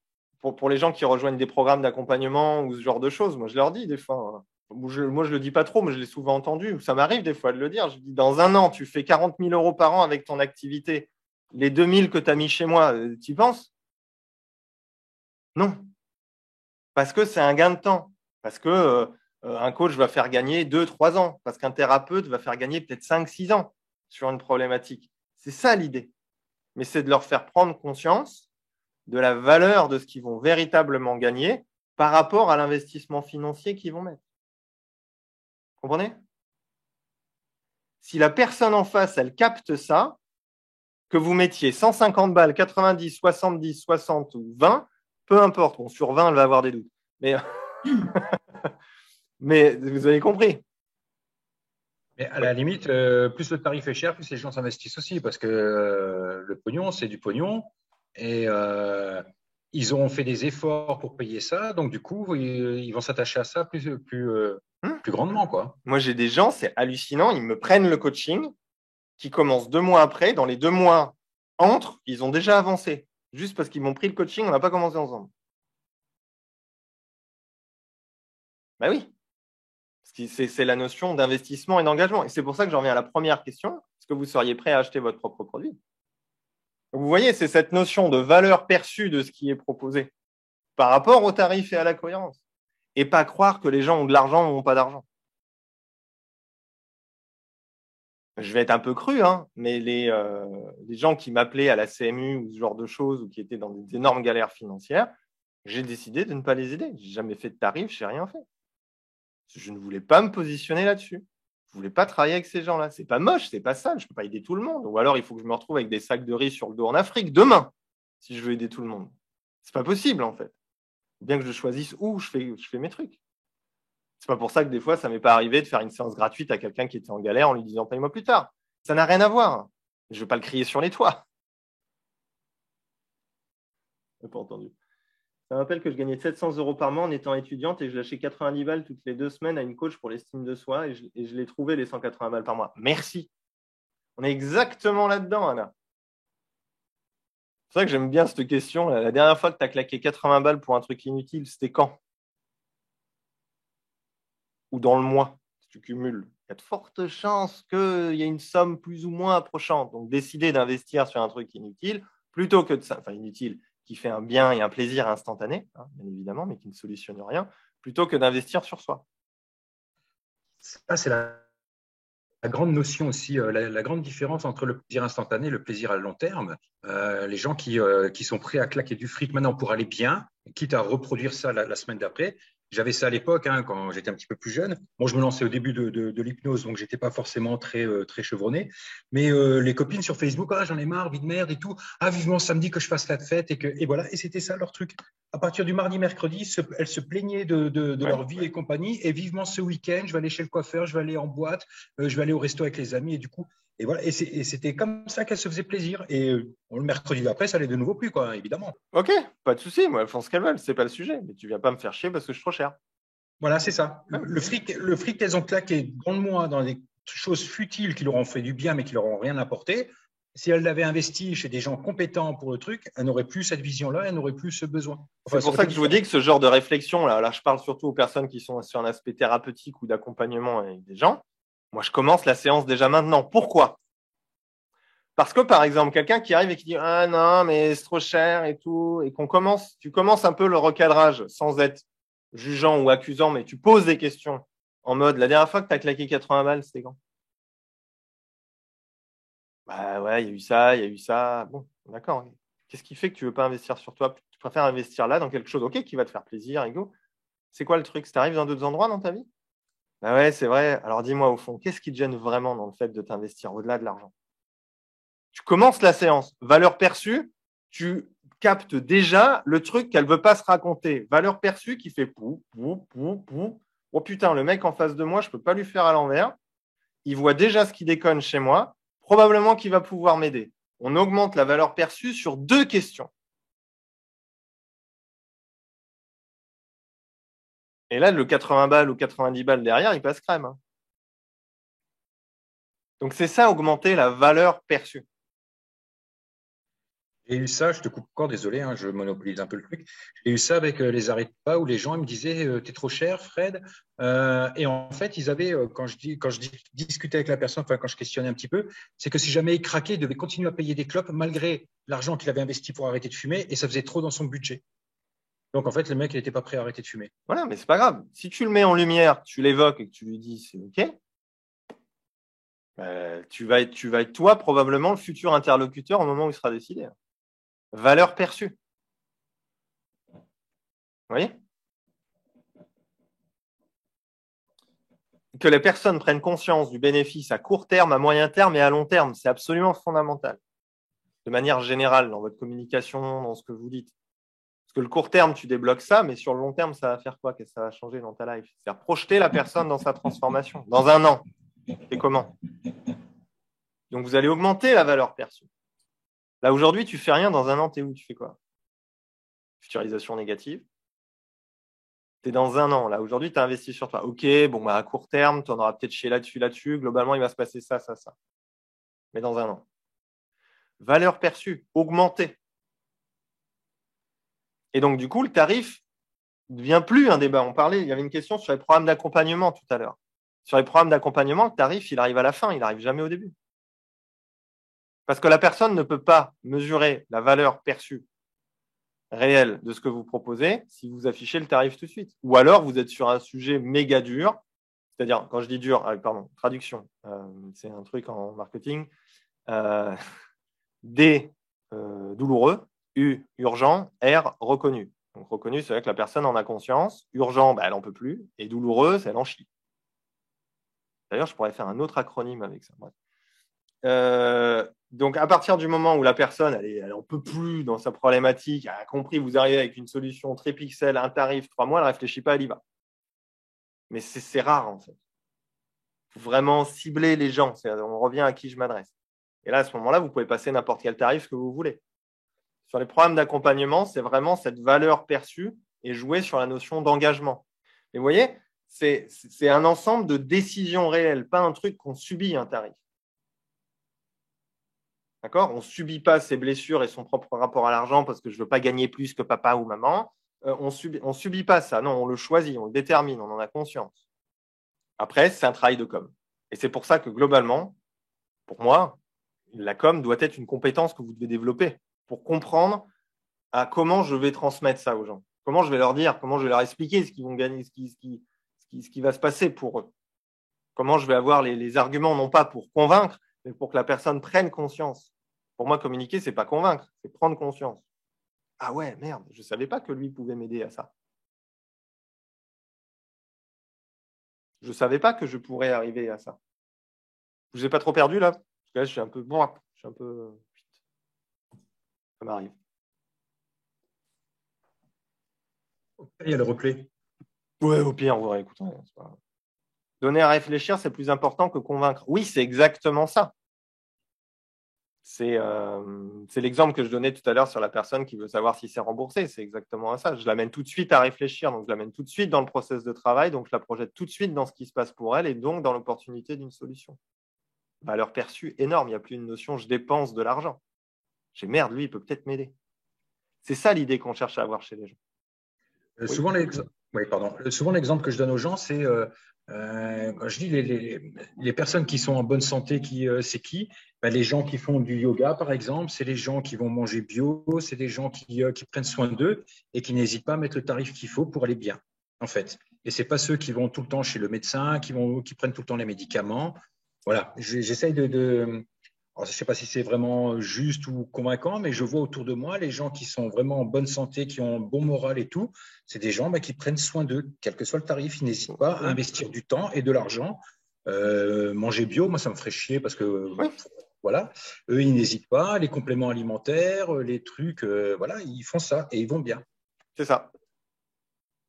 pour les gens qui rejoignent des programmes d'accompagnement ou ce genre de choses. Moi, je leur dis des fois, moi, je ne le dis pas trop, mais je l'ai souvent entendu. Ça m'arrive des fois de le dire. Je dis, dans un an, tu fais 40 000 € par an avec ton activité. Les 2 000 que tu as mis chez moi, tu y penses? Non. Parce que c'est un gain de temps. Parce que un coach va faire gagner 2-3 ans. Parce qu'un thérapeute va faire gagner peut-être 5-6 ans sur une problématique. C'est ça l'idée. Mais c'est de leur faire prendre conscience de la valeur de ce qu'ils vont véritablement gagner par rapport à l'investissement financier qu'ils vont mettre. Vous comprenez? Si la personne en face, elle capte ça, que vous mettiez 150 balles, 90, 70, 60 ou 20, peu importe. Bon, sur 20, elle va avoir des doutes. Mais vous avez compris. Mais à la limite, plus le tarif est cher, plus les gens s'investissent aussi, parce que le pognon, c'est du pognon, et ils ont fait des efforts pour payer ça, donc du coup, ils vont s'attacher à ça plus grandement, quoi. Moi, j'ai des gens, c'est hallucinant, ils me prennent le coaching, qui commence 2 mois après, dans les 2 mois entre, ils ont déjà avancé, juste parce qu'ils m'ont pris le coaching, on n'a pas commencé ensemble. Ben oui. C'est la notion d'investissement et d'engagement. Et c'est pour ça que j'en reviens à la première question. Est-ce que vous seriez prêt à acheter votre propre produit? Donc, vous voyez, c'est cette notion de valeur perçue de ce qui est proposé par rapport au tarif et à la cohérence. Et pas croire que les gens ont de l'argent ou n'ont pas d'argent. Je vais être un peu cru, hein, mais les gens qui m'appelaient à la CMU ou ce genre de choses ou qui étaient dans des énormes galères financières, j'ai décidé de ne pas les aider. Je n'ai jamais fait de tarif, je n'ai rien fait. Je ne voulais pas me positionner là-dessus. Je ne voulais pas travailler avec ces gens-là. Ce n'est pas moche, ce n'est pas sale. Je ne peux pas aider tout le monde. Ou alors, il faut que je me retrouve avec des sacs de riz sur le dos en Afrique demain, si je veux aider tout le monde. Ce n'est pas possible, en fait. Bien que je choisisse où je fais mes trucs. Ce n'est pas pour ça que des fois, ça ne m'est pas arrivé de faire une séance gratuite à quelqu'un qui était en galère en lui disant « paye-moi plus tard ». Ça n'a rien à voir. Je ne vais pas le crier sur les toits. Je n'ai pas entendu. Ça me rappelle que je gagnais 700 € par mois en étant étudiante et que je lâchais 90 balles toutes les 2 semaines à une coach pour l'estime de soi et je l'ai trouvé les 180 balles par mois. Merci. On est exactement là-dedans, Anna. C'est pour ça que j'aime bien cette question. La dernière fois que tu as claqué 80 balles pour un truc inutile, c'était quand? Ou dans le mois, si tu cumules. Il y a de fortes chances qu'il y ait une somme plus ou moins approchante. Donc, décider d'investir sur un truc inutile, plutôt que de ça, enfin inutile, qui fait un bien et un plaisir instantané, hein, bien évidemment, mais qui ne solutionne rien, plutôt que d'investir sur soi. Ça, c'est la grande notion aussi, la grande différence entre le plaisir instantané et le plaisir à long terme. Les gens qui sont prêts à claquer du fric maintenant pour aller bien, quitte à reproduire ça la semaine d'après. J'avais ça à l'époque, hein, quand j'étais un petit peu plus jeune. Bon, je me lançais au début de l'hypnose, donc j'étais pas forcément très chevronné. Mais les copines sur Facebook, ah, j'en ai marre, vie de merde et tout. Ah, vivement samedi que je fasse la fête et voilà. Et c'était ça leur truc. À partir du mardi, mercredi, elles se plaignaient de leur vie et compagnie. Et vivement ce week-end, je vais aller chez le coiffeur, je vais aller en boîte, je vais aller au resto avec les amis et du coup. Et voilà, et c'était comme ça qu'elle se faisait plaisir. Et le mercredi d'après, ça allait de nouveau plus, quoi, évidemment. Ok, pas de souci. Moi, elles font ce qu'elles veulent, c'est pas le sujet. Mais tu viens pas me faire chier parce que je suis trop cher. Voilà, c'est ça. Le fric qu'elles ont claqué dans le mois, dans des choses futiles qui leur ont fait du bien, mais qui leur ont rien apporté, si elles l'avaient investi chez des gens compétents pour le truc, elles n'auraient plus cette vision-là, elles n'auraient plus ce besoin. C'est pour ça que je vous dis que ce genre de réflexion, là, je parle surtout aux personnes qui sont sur un aspect thérapeutique ou d'accompagnement avec des gens. Moi, je commence la séance déjà maintenant. Pourquoi? Parce que, par exemple, quelqu'un qui arrive et qui dit « Ah non, mais c'est trop cher et tout », et tu commences un peu le recadrage sans être jugeant ou accusant, mais tu poses des questions en mode « La dernière fois que tu as claqué 80 balles, c'était quand ?» Bah ouais, il y a eu ça. Bon, d'accord. Qu'est-ce qui fait que tu veux pas investir sur toi? Tu préfères investir là dans quelque chose, ok, qui va te faire plaisir, et go. C'est quoi le truc? Ça t'arrive dans d'autres endroits dans ta vie? Bah ouais, c'est vrai. Alors dis-moi au fond, qu'est-ce qui te gêne vraiment dans le fait de t'investir au-delà de l'argent? Tu commences la séance. Valeur perçue, tu captes déjà le truc qu'elle veut pas se raconter. Valeur perçue qui fait pou, pou, pou, pou. Oh putain, le mec en face de moi, je peux pas lui faire à l'envers. Il voit déjà ce qui déconne chez moi. Probablement qu'il va pouvoir m'aider. On augmente la valeur perçue sur 2 questions. Et là, le 80 balles ou 90 balles derrière, il passe crème. Hein. Donc, c'est ça, augmenter la valeur perçue. J'ai eu ça, je te coupe encore, désolé, hein, je monopolise un peu le truc. J'ai eu ça avec les arrêts de pas où les gens ils me disaient t'es trop cher, Fred. Et en fait, ils avaient, quand je discutais avec la personne, enfin quand je questionnais un petit peu, c'est que si jamais il craquait, il devait continuer à payer des clopes malgré l'argent qu'il avait investi pour arrêter de fumer et ça faisait trop dans son budget. Donc en fait, le mec, il n'était pas prêt à arrêter de fumer. Voilà, mais c'est pas grave. Si tu le mets en lumière, tu l'évoques et que tu lui dis c'est OK, tu vas être toi probablement le futur interlocuteur au moment où il sera décidé. Valeur perçue. Vous voyez? Que les personnes prennent conscience du bénéfice à court terme, à moyen terme et à long terme, c'est absolument fondamental. De manière générale, dans votre communication, dans ce que vous dites. Parce que le court terme, tu débloques ça, mais sur le long terme, ça va faire quoi? Qu'est-ce que ça va changer dans ta life? C'est-à-dire projeter la personne dans sa transformation. Dans un an. Et comment? Donc, vous allez augmenter la valeur perçue. Là, aujourd'hui, tu fais rien. Dans un an, tu es où? Tu fais quoi? Futurisation négative. Tu es dans un an. Là, aujourd'hui, tu as investi sur toi. OK, bon, bah, à court terme, tu en auras peut-être chier là-dessus. Globalement, il va se passer ça. Mais dans un an. Valeur perçue, augmentée. Et donc, du coup, le tarif ne devient plus un débat. Il y avait une question sur les programmes d'accompagnement tout à l'heure. Sur les programmes d'accompagnement, le tarif, il arrive à la fin, il n'arrive jamais au début. Parce que la personne ne peut pas mesurer la valeur perçue réelle de ce que vous proposez si vous affichez le tarif tout de suite. Ou alors, vous êtes sur un sujet méga dur, c'est-à-dire, quand je dis dur, traduction, c'est un truc en marketing, D, douloureux, U, urgent, R, reconnu. Donc, reconnu, c'est vrai que la personne en a conscience. Urgent, elle n'en peut plus. Et douloureuse, elle en chie. D'ailleurs, je pourrais faire un autre acronyme avec ça. Donc, à partir du moment où la personne, elle n'en peut plus dans sa problématique, elle a compris, vous arrivez avec une solution très pixel, un tarif, 3 mois, elle ne réfléchit pas, elle y va. Mais c'est rare, en fait. Il faut vraiment cibler les gens. On revient à qui je m'adresse. Et là, à ce moment-là, vous pouvez passer n'importe quel tarif que vous voulez. Sur les programmes d'accompagnement, c'est vraiment cette valeur perçue et jouer sur la notion d'engagement. Et vous voyez, c'est un ensemble de décisions réelles, pas un truc qu'on subit un tarif. D'accord? On ne subit pas ses blessures et son propre rapport à l'argent parce que je ne veux pas gagner plus que papa ou maman. On subit pas ça. Non, on le choisit, on le détermine, on en a conscience. Après, c'est un travail de com. Et c'est pour ça que globalement, pour moi, la com doit être une compétence que vous devez développer pour comprendre à comment je vais transmettre ça aux gens. Comment je vais leur dire, comment je vais leur expliquer ce qu'ils vont gagner, ce qui va se passer pour eux. Comment je vais avoir les arguments, non pas pour convaincre, mais pour que la personne prenne conscience. Pour moi, communiquer, c'est pas convaincre, c'est prendre conscience. Ah ouais, merde, je ne savais pas que lui pouvait m'aider à ça. Je ne savais pas que je pourrais arriver à ça. Je vous ai pas trop perdu là? Parce que là, je suis un peu... Ça m'arrive. Il y a le replay. Ouais, au pire, on va réécouter. Donner à réfléchir, c'est plus important que convaincre. Oui, c'est exactement ça. C'est l'exemple que je donnais tout à l'heure sur la personne qui veut savoir si c'est remboursé. C'est exactement ça. Je l'amène tout de suite à réfléchir. Donc, je l'amène tout de suite dans le process de travail. Donc, je la projette tout de suite dans ce qui se passe pour elle et donc dans l'opportunité d'une solution. Valeur perçue énorme. Il n'y a plus une notion je dépense de l'argent. J'ai merde, lui, il peut peut-être m'aider. C'est ça l'idée qu'on cherche à avoir chez les gens. Oui. Souvent, l'exemple que je donne aux gens, c'est quand je dis les personnes qui sont en bonne santé, c'est qui? Ben, les gens qui font du yoga, par exemple, c'est les gens qui vont manger bio, c'est des gens qui prennent soin d'eux et qui n'hésitent pas à mettre le tarif qu'il faut pour aller bien, en fait. Et ce n'est pas ceux qui vont tout le temps chez le médecin, qui prennent tout le temps les médicaments. Voilà, j'essaye alors, je ne sais pas si c'est vraiment juste ou convaincant, mais je vois autour de moi les gens qui sont vraiment en bonne santé, qui ont un bon moral et tout. C'est des gens qui prennent soin d'eux, quel que soit le tarif. Ils n'hésitent pas à investir du temps et de l'argent. Manger bio, moi, ça me ferait chier parce que, voilà, eux, ils n'hésitent pas. Les compléments alimentaires, les trucs, voilà, ils font ça et ils vont bien. C'est ça.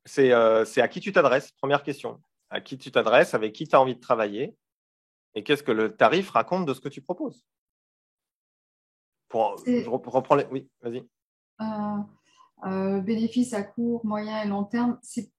C'est à qui tu t'adresses, première question. À qui tu t'adresses, avec qui tu as envie de travailler et qu'est-ce que le tarif raconte de ce que tu proposes. Je reprends les… Oui, vas-y. Bénéfices à court, moyen et long terme, c'est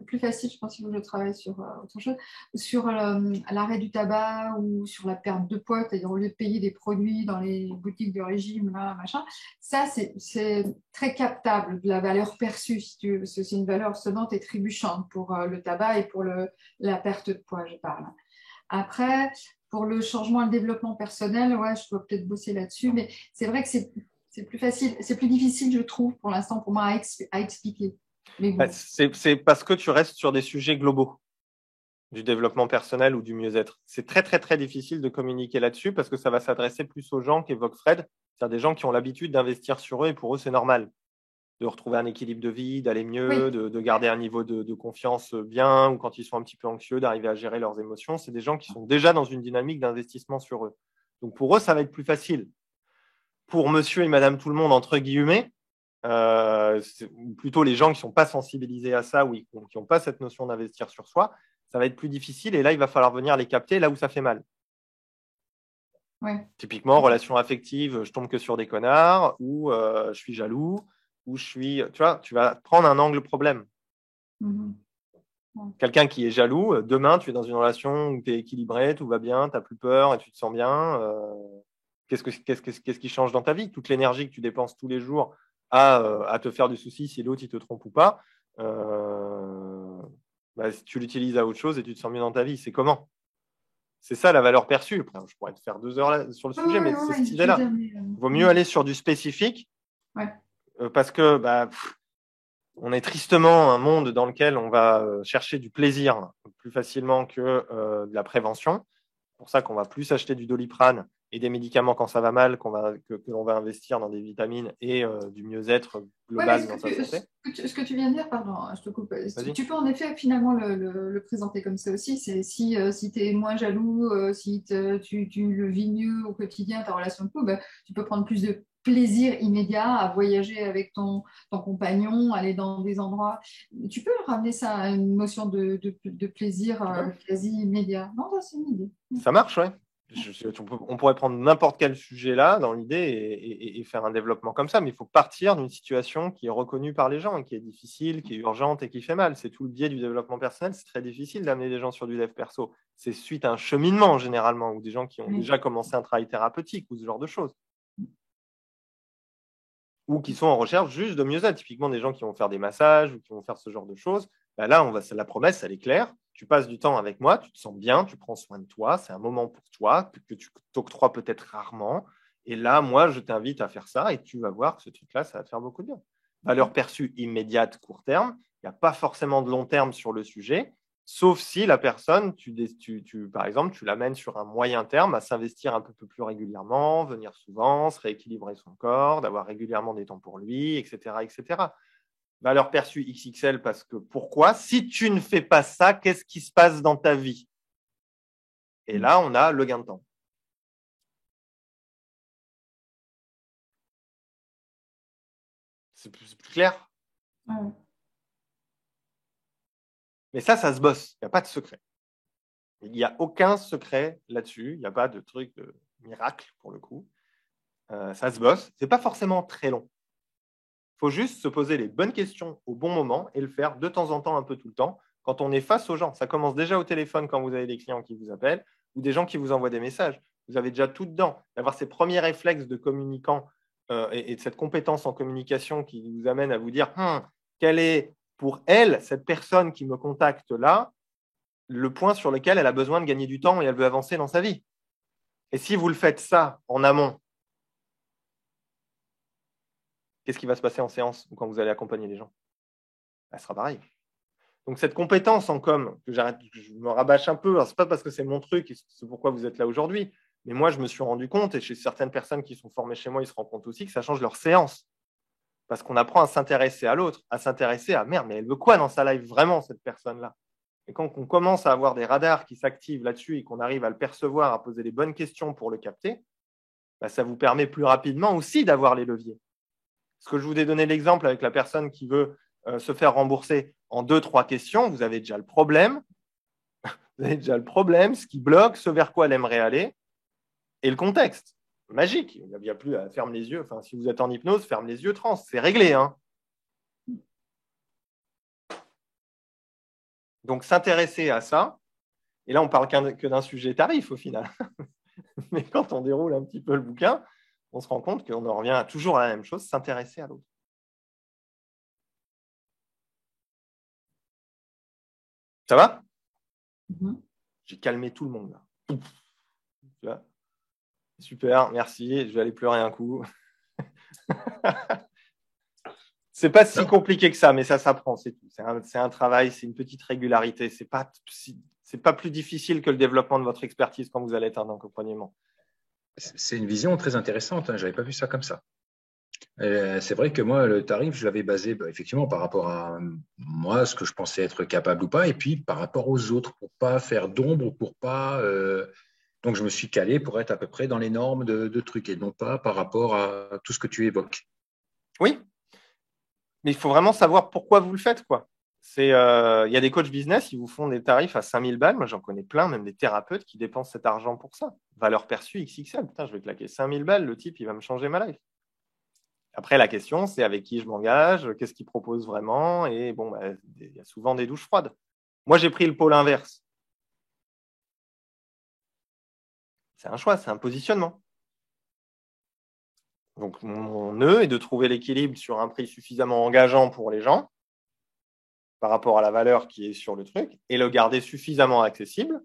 plus facile, je pense qu'il faut que je travaille sur autre chose, sur l'arrêt du tabac ou sur la perte de poids, c'est-à-dire au lieu de payer des produits dans les boutiques de régime, là, machin, ça c'est très captable, de la valeur perçue, si tu veux, parce que c'est une valeur sonnante et trébuchante pour le tabac et pour la perte de poids, je parle. Après, pour le changement et le développement personnel, ouais, je dois peut-être bosser là-dessus, mais c'est vrai que c'est plus facile, c'est plus difficile, je trouve, pour l'instant, pour moi, à expliquer. Mais bon. C'est parce que tu restes sur des sujets globaux du développement personnel ou du mieux-être. C'est très, très, très difficile de communiquer là-dessus parce que ça va s'adresser plus aux gens qu'évoque Fred, c'est-à-dire des gens qui ont l'habitude d'investir sur eux et pour eux, c'est normal de retrouver un équilibre de vie, d'aller mieux, de garder un niveau de confiance bien ou quand ils sont un petit peu anxieux, d'arriver à gérer leurs émotions. C'est des gens qui sont déjà dans une dynamique d'investissement sur eux. Donc, pour eux, ça va être plus facile. Pour monsieur et madame tout le monde, entre guillemets, ou plutôt les gens qui ne sont pas sensibilisés à ça ou qui n'ont pas cette notion d'investir sur soi, ça va être plus difficile et là, il va falloir venir les capter là où ça fait mal. Ouais. Typiquement, relation affective, je tombe que sur des connards ou je suis jaloux ou tu vois, tu vas prendre un angle problème. Mm-hmm. Quelqu'un qui est jaloux, demain, tu es dans une relation où tu es équilibré, tout va bien, tu n'as plus peur et tu te sens bien. Qu'est-ce qui change dans ta vie? Toute l'énergie que tu dépenses tous les jours à te faire du souci si l'autre il te trompe ou pas, si tu l'utilises à autre chose et tu te sens mieux dans ta vie, c'est comment? C'est ça la valeur perçue. Après, je pourrais te faire 2 heures là, sur le sujet, mais c'est cette idée-là. Il vaut mieux aller sur du spécifique parce que on est tristement un monde dans lequel on va chercher du plaisir plus facilement que de la prévention. C'est pour ça qu'on va plus acheter du Doliprane et des médicaments quand ça va mal, que l'on va investir dans des vitamines et du mieux-être global dans sa santé. Ce que tu viens de dire, pardon, je te coupe. Tu peux en effet finalement le présenter comme ça aussi. C'est si tu es moins jaloux, si tu le vis mieux au quotidien, ta relation de couple, tu peux prendre plus de plaisir immédiat à voyager avec ton compagnon, aller dans des endroits. Tu peux ramener ça à une notion de plaisir quasi immédiat. Non, c'est une idée. Ça marche, ouais. On pourrait prendre n'importe quel sujet là dans l'idée et faire un développement comme ça, mais il faut partir d'une situation qui est reconnue par les gens et qui est difficile, qui est urgente et qui fait mal. C'est tout le biais du développement personnel. C'est très difficile d'amener des gens sur du dev perso. C'est suite à un cheminement généralement ou des gens qui ont déjà commencé un travail thérapeutique ou ce genre de choses. Ou qui sont en recherche juste de mieux-être. Typiquement, des gens qui vont faire des massages ou qui vont faire ce genre de choses. Là, la promesse, elle est claire. Tu passes du temps avec moi, tu te sens bien, tu prends soin de toi, c'est un moment pour toi que tu t'octroies peut-être rarement. Et là, moi, je t'invite à faire ça et tu vas voir que ce truc-là, ça va te faire beaucoup de bien. Valeur perçue immédiate, court terme. Il n'y a pas forcément de long terme sur le sujet, sauf si la personne, par exemple, tu l'amènes sur un moyen terme à s'investir un peu plus régulièrement, venir souvent, se rééquilibrer son corps, d'avoir régulièrement des temps pour lui, etc., etc. Valeur perçue XXL parce que pourquoi? Si tu ne fais pas ça, qu'est-ce qui se passe dans ta vie? Et là, on a le gain de temps. C'est plus clair? Mais ça se bosse. Il n'y a pas de secret. Il n'y a aucun secret là-dessus. Il n'y a pas de truc de miracle pour le coup. Ça se bosse. Ce n'est pas forcément très long. Il faut juste se poser les bonnes questions au bon moment et le faire de temps en temps, un peu tout le temps, quand on est face aux gens. Ça commence déjà au téléphone quand vous avez des clients qui vous appellent ou des gens qui vous envoient des messages. Vous avez déjà tout dedans. D'avoir ces premiers réflexes de communicant et de cette compétence en communication qui vous amène à vous dire quelle est pour elle, cette personne qui me contacte là, le point sur lequel elle a besoin de gagner du temps et elle veut avancer dans sa vie. Et si vous le faites ça en amont, qu'est-ce qui va se passer en séance ou quand vous allez accompagner les gens? Elle sera pareil. Donc, cette compétence en com, que je me rabâche un peu, ce n'est pas parce que c'est mon truc, c'est pourquoi vous êtes là aujourd'hui, mais moi, je me suis rendu compte, et chez certaines personnes qui sont formées chez moi, ils se rendent compte aussi que ça change leur séance. Parce qu'on apprend à s'intéresser à l'autre, à s'intéresser à merde, mais elle veut quoi dans sa life vraiment, cette personne-là? Et quand on commence à avoir des radars qui s'activent là-dessus et qu'on arrive à le percevoir, à poser les bonnes questions pour le capter, ça vous permet plus rapidement aussi d'avoir les leviers. Parce que je vous ai donné l'exemple avec la personne qui veut se faire rembourser en 2-3 questions, vous avez déjà le problème. Vous avez déjà le problème, ce qui bloque, ce vers quoi elle aimerait aller, et le contexte. Magique. Il n'y a plus à fermer les yeux. Enfin, si vous êtes en hypnose, ferme les yeux, trans. C'est réglé. Donc, s'intéresser à ça, et là, on parle que d'un sujet tarif au final. Mais quand on déroule un petit peu le bouquin, on se rend compte qu'on en revient toujours à la même chose, s'intéresser à l'autre. Ça va? J'ai calmé tout le monde là. Tu vois? Super, merci. Je vais aller pleurer un coup. C'est pas si compliqué que ça, mais ça s'apprend, c'est tout. C'est un travail, c'est une petite régularité. C'est pas plus difficile que le développement de votre expertise quand vous allez être un accompagnement. C'est une vision très intéressante. Je n'avais pas vu ça comme ça. C'est vrai que moi, le tarif, je l'avais basé effectivement par rapport à moi, ce que je pensais être capable ou pas, et puis par rapport aux autres, pour pas faire d'ombre, pour pas. Donc, je me suis calé pour être à peu près dans les normes de trucs, et non pas par rapport à tout ce que tu évoques. Oui, mais il faut vraiment savoir pourquoi vous le faites, quoi. Il y a des coachs business, ils vous font des tarifs à 5000 balles. Moi, j'en connais plein, même des thérapeutes qui dépensent cet argent pour ça. Valeur perçue XXL. Putain, je vais claquer 5000 balles, le type, il va me changer ma life. Après, la question, c'est avec qui je m'engage, qu'est-ce qu'il propose vraiment, et bon, il y a souvent des douches froides. Moi, j'ai pris le pôle inverse. C'est un choix, c'est un positionnement. Donc, mon nœud est de trouver l'équilibre sur un prix suffisamment engageant pour les gens par rapport à la valeur qui est sur le truc et le garder suffisamment accessible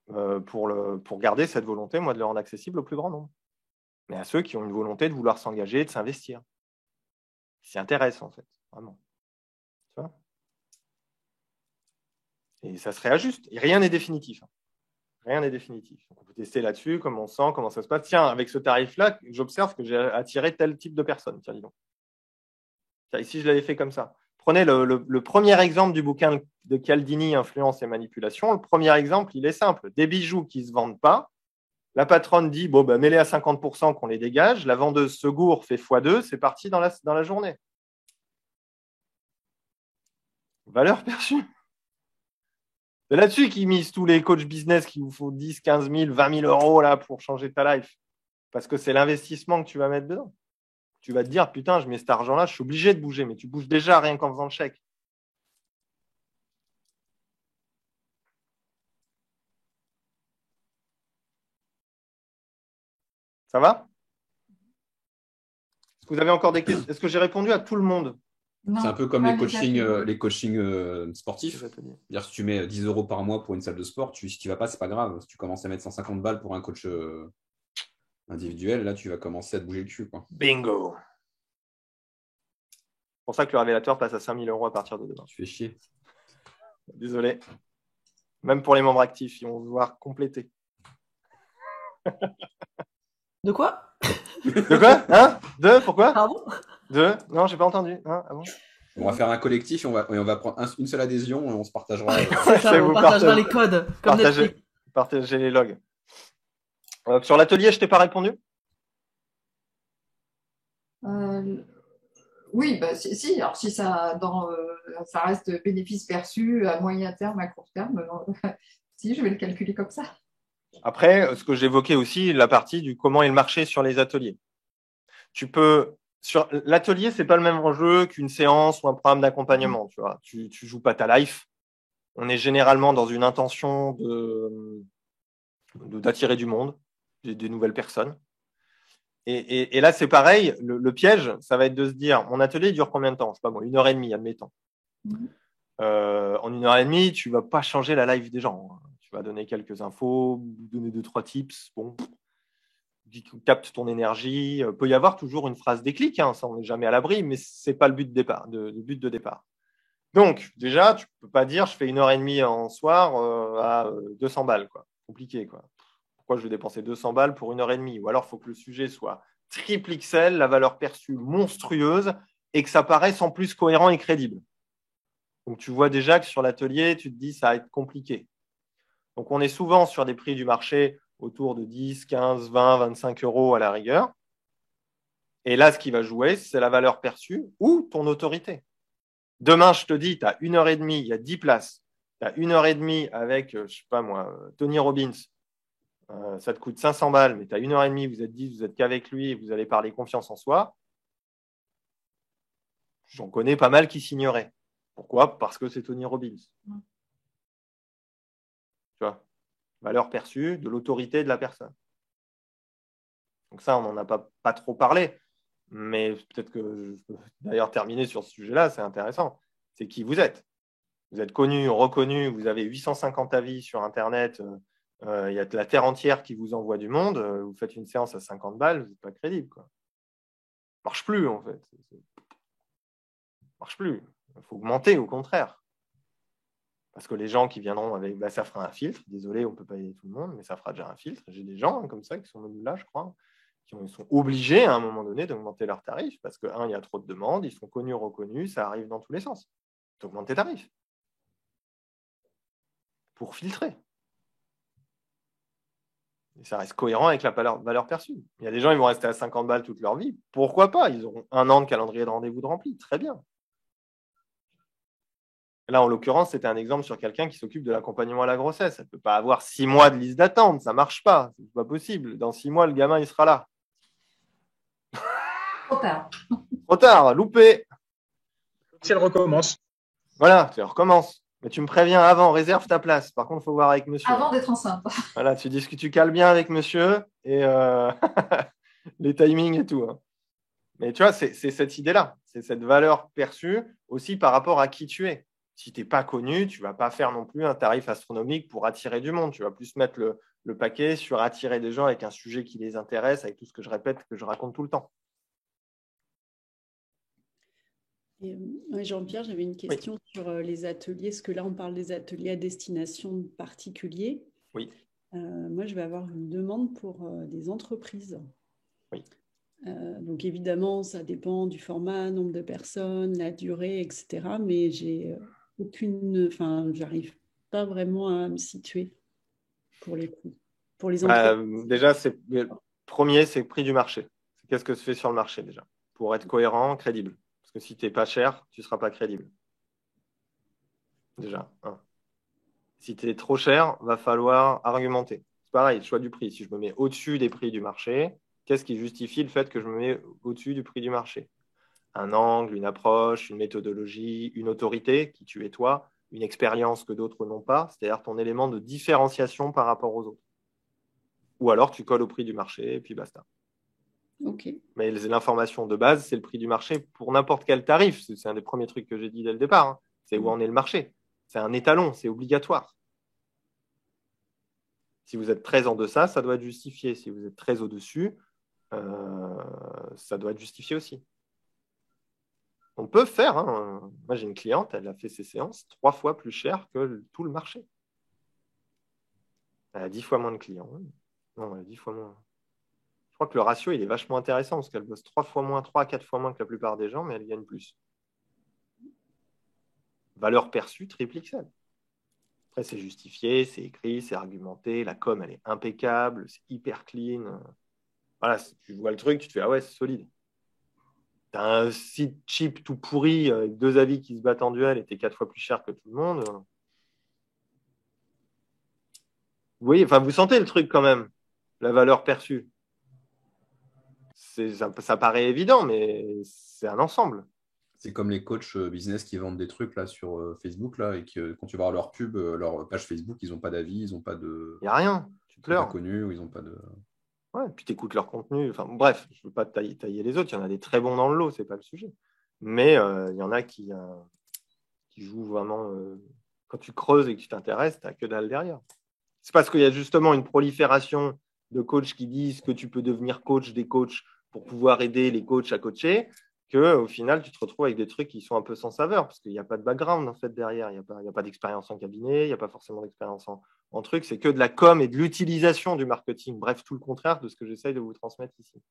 pour garder cette volonté, moi, de le rendre accessible au plus grand nombre. Mais à ceux qui ont une volonté de vouloir s'engager, de s'investir. Qui s'y intéressent, en fait, vraiment. Tu vois? Et ça se réajuste. Et rien n'est définitif. Rien n'est définitif. Donc, on peut tester là-dessus, comment on sent, comment ça se passe. Tiens, avec ce tarif-là, j'observe que j'ai attiré tel type de personne. Tiens, dis donc. Tiens, ici, je l'avais fait comme ça. Prenez le premier exemple du bouquin de Cialdini, Influence et manipulation. Le premier exemple, il est simple. Des bijoux qui ne se vendent pas. La patronne dit, bon, mets-les à 50% qu'on les dégage. La vendeuse se gourre, fait x2, c'est parti dans la journée. Valeur perçue. C'est là-dessus qu'ils misent tous les coachs business qui vous faut 10, 15 000, 20 000 euros là, pour changer ta life. Parce que c'est l'investissement que tu vas mettre dedans. Tu vas te dire, putain, je mets cet argent-là, je suis obligé de bouger. Mais tu bouges déjà rien qu'en faisant le chèque. Ça va? Est-ce que vous avez encore des questions? Est-ce que j'ai répondu à tout le monde? C'est un peu comme les coachings sportifs. C'est-à-dire, si tu mets 10 euros par mois pour une salle de sport, si tu ne vas pas, ce n'est pas grave. Si tu commences à mettre 150 balles pour un coach individuel, là, tu vas commencer à te bouger le cul, quoi. Bingo! C'est pour ça que le révélateur passe à 5 000 euros à partir de demain. Tu fais chier. Désolé. Même pour les membres actifs, ils vont devoir compléter. De quoi? De quoi? Hein? De? Pourquoi? Pardon? De? Non, j'ai pas entendu. Hein? Ah bon? On va faire un collectif et on va prendre une seule adhésion et on se partagera. C'est ça, on partagera les codes. Comme partagez les logs. Sur l'atelier, je t'ai pas répondu? Oui, si. Alors, si ça, ça reste bénéfice perçu à moyen terme, à court terme, si, je vais le calculer comme ça. Après, ce que j'évoquais aussi, la partie du comment est le marché sur les ateliers. Sur l'atelier, c'est pas le même enjeu qu'une séance ou un programme d'accompagnement. Tu vois, tu joues pas ta life. On est généralement dans une intention d'attirer du monde, des nouvelles personnes. Et là, c'est pareil. Le piège, ça va être de se dire, mon atelier dure combien de temps? Je sais pas moi, 1h30, admettons. En 1h30, tu vas pas changer la life des gens. Tu vas donner quelques infos, donner 2-3 tips. Bon, capte ton énergie. Peut y avoir toujours une phrase déclic, hein, ça on n'est jamais à l'abri, mais c'est pas le but de départ. Le but de départ. Donc déjà, tu peux pas dire je fais 1h30 en soir à 200 balles, quoi. Compliqué, quoi. Pourquoi je vais dépenser 200 balles pour 1h30? Ou alors il faut que le sujet soit triple XL, la valeur perçue monstrueuse et que ça paraisse en plus cohérent et crédible. Donc tu vois déjà que sur l'atelier, tu te dis ça va être compliqué. Donc on est souvent sur des prix du marché autour de 10, 15, 20, 25 euros à la rigueur. Et là, ce qui va jouer, c'est la valeur perçue ou ton autorité. Demain, je te dis, tu as 1h30, il y a 10 places. Tu as 1h30 avec, je sais pas moi, Tony Robbins. Ça te coûte 500 balles, mais tu as 1h30, vous êtes 10, vous êtes qu'avec lui, vous allez parler confiance en soi. J'en connais pas mal qui signeraient. Pourquoi? Parce que c'est Tony Robbins. Tu vois, valeur perçue de l'autorité de la personne. Donc ça, on n'en a pas trop parlé, mais peut-être que je peux d'ailleurs terminer sur ce sujet-là, c'est intéressant. C'est qui vous êtes. Vous êtes connu, reconnu, vous avez 850 avis sur Internet, il y a la terre entière qui vous envoie du monde, vous faites une séance à 50 balles, vous n'êtes pas crédible, quoi. Ça marche plus, en fait. Ça marche plus. Il faut augmenter, au contraire. Parce que les gens qui viendront avec, ça fera un filtre. Désolé, on ne peut pas aider tout le monde, mais ça fera déjà un filtre. J'ai des gens comme ça qui sont venus là, je crois, ils sont obligés à un moment donné d'augmenter leurs tarifs parce que, il y a trop de demandes, ils sont connus, reconnus, ça arrive dans tous les sens. Tu augmentes tes tarifs pour filtrer. Et ça reste cohérent avec la valeur perçue. Il y a des gens, ils vont rester à 50 balles toute leur vie. Pourquoi pas? Ils auront 1 an de calendrier de rendez-vous de rempli. Très bien. Là, en l'occurrence, c'était un exemple sur quelqu'un qui s'occupe de l'accompagnement à la grossesse. Elle ne peut pas avoir 6 mois de liste d'attente. Ça ne marche pas. Ce n'est pas possible. Dans 6 mois, le gamin, il sera là. Trop tard. Trop tard, loupé. Si elle recommence. Voilà, tu recommences. Mais tu me préviens avant, réserve ta place. Par contre, il faut voir avec monsieur. Avant d'être enceinte. Voilà, tu dis que tu cales bien avec monsieur et les timings et tout. Hein. Mais tu vois, c'est cette idée-là. C'est cette valeur perçue aussi par rapport à qui tu es. Si tu n'es pas connu, tu ne vas pas faire non plus un tarif astronomique pour attirer du monde. Tu vas plus mettre le paquet sur attirer des gens avec un sujet qui les intéresse, avec tout ce que je répète, que je raconte tout le temps. Jean-Pierre, j'avais une question sur les ateliers, parce que là, on parle des ateliers à destination de particuliers. Oui. Moi, je vais avoir une demande pour des entreprises. Oui. Donc, évidemment, ça dépend du format, nombre de personnes, la durée, etc. Mais j'ai j'arrive pas vraiment à me situer pour les coûts. Pour les entreprises. Déjà, premier, c'est le prix du marché. Qu'est-ce que se fait sur le marché déjà? Pour être cohérent, crédible. Parce que si tu n'es pas cher, tu ne seras pas crédible. Déjà. Si tu es trop cher, va falloir argumenter. C'est pareil, choix du prix. Si je me mets au-dessus des prix du marché, qu'est-ce qui justifie le fait que je me mets au-dessus du prix du marché? Un angle, une approche, une méthodologie, une autorité qui tu es toi, une expérience que d'autres n'ont pas, c'est-à-dire ton élément de différenciation par rapport aux autres. Ou alors tu colles au prix du marché et puis basta. Okay. Mais l'information de base, c'est le prix du marché pour n'importe quel tarif. C'est un des premiers trucs que j'ai dit dès le départ. Hein. C'est où en est le marché. C'est un étalon, c'est obligatoire. Si vous êtes très en deçà, ça doit être justifié. Si vous êtes très au-dessus, ça doit être justifié aussi. On peut faire. Hein. Moi, j'ai une cliente, elle a fait ses séances 3 fois plus cher que tout le marché. Elle a 10 fois moins de clients. Non, elle a 10 fois moins. Je crois que le ratio, il est vachement intéressant parce qu'elle bosse 3 à 4 fois moins que la plupart des gens, mais elle gagne plus. Valeur perçue, triple XL. Après, c'est justifié, c'est écrit, c'est argumenté. La com, elle est impeccable, c'est hyper clean. Voilà, si tu vois le truc, tu te fais « Ah ouais, c'est solide ». Tu as un site cheap tout pourri avec 2 avis qui se battent en duel et tu es 4 fois plus cher que tout le monde. Oui, enfin, vous sentez le truc quand même, la valeur perçue. Ça paraît évident, mais c'est un ensemble. C'est comme les coachs business qui vendent des trucs là sur Facebook là, et que quand tu vas voir leur pub, leur page Facebook, ils n'ont pas d'avis, ils n'ont pas de. Il n'y a rien, tu Ils sont pas pleures. connus ou ils n'ont pas de. Ouais, puis tu écoutes leur contenu. Enfin, bref, je ne veux pas tailler les autres. Il y en a des très bons dans le lot, ce n'est pas le sujet. Mais il y en a qui jouent vraiment. Quand tu creuses et que tu t'intéresses, tu n'as que dalle derrière. C'est parce qu'il y a justement une prolifération de coachs qui disent que tu peux devenir coach des coachs pour pouvoir aider les coachs à coacher, qu'au final, tu te retrouves avec des trucs qui sont un peu sans saveur, parce qu'il n'y a pas de background en fait derrière. Il n'y a pas d'expérience en cabinet, il n'y a pas forcément d'expérience en truc. C'est que de la com et de l'utilisation du marketing. Bref, tout le contraire de ce que j'essaye de vous transmettre ici.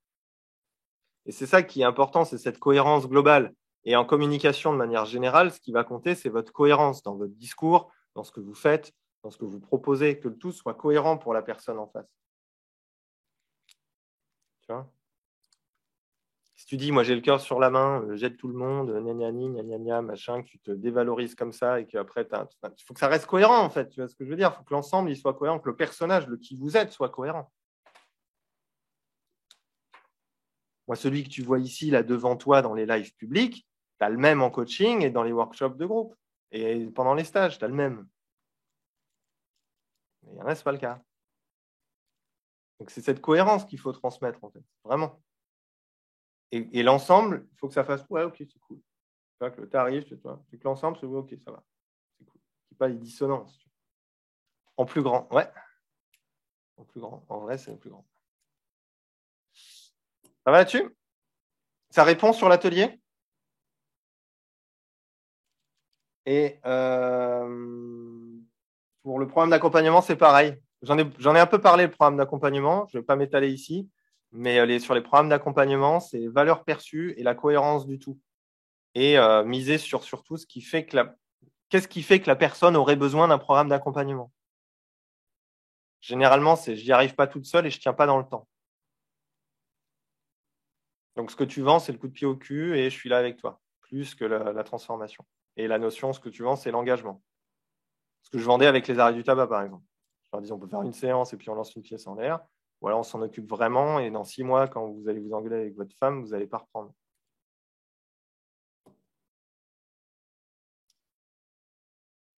Et c'est ça qui est important, c'est cette cohérence globale. Et en communication de manière générale, ce qui va compter, c'est votre cohérence dans votre discours, dans ce que vous faites, dans ce que vous proposez, que le tout soit cohérent pour la personne en face. Tu vois ? Si tu dis, moi j'ai le cœur sur la main, j'aide tout le monde, gna gna gna gna gna, machin, que tu te dévalorises comme ça et qu'après, il faut que ça reste cohérent en fait. Tu vois ce que je veux dire ? Il faut que l'ensemble il soit cohérent, que le personnage, le qui vous êtes, soit cohérent. Moi, celui que tu vois ici, là, devant toi, dans les lives publics, tu as le même en coaching et dans les workshops de groupe. Et pendant les stages, tu as le même. Mais il y en a, ce n'est pas le cas. Donc, c'est cette cohérence qu'il faut transmettre, en fait, vraiment. Et l'ensemble, il faut que ça fasse, ouais, ok, c'est cool. Tu vois, que le tarif, c'est que l'ensemble, c'est ok, ça va. C'est cool. Il n'y a pas les dissonances. En plus grand, ouais. En plus grand. En vrai, c'est le plus grand. Ça va là-dessus ? Ça répond sur l'atelier ? Et pour le programme d'accompagnement, c'est pareil. J'en ai un peu parlé, le programme d'accompagnement. Je ne vais pas m'étaler ici. Mais sur les programmes d'accompagnement, c'est valeur perçue et la cohérence du tout. Et miser sur surtout ce qui fait que qu'est-ce qui fait que la personne aurait besoin d'un programme d'accompagnement. Généralement, c'est je n'y arrive pas toute seule et je ne tiens pas dans le temps. Donc, ce que tu vends, c'est le coup de pied au cul et je suis là avec toi, plus que la transformation. Et la notion, ce que tu vends, c'est l'engagement. Ce que je vendais avec les arrêts du tabac, par exemple. Je leur disais, on peut faire une séance et puis on lance une pièce en l'air. Ou alors, on s'en occupe vraiment et dans 6 mois, quand vous allez vous engueuler avec votre femme, vous n'allez pas reprendre.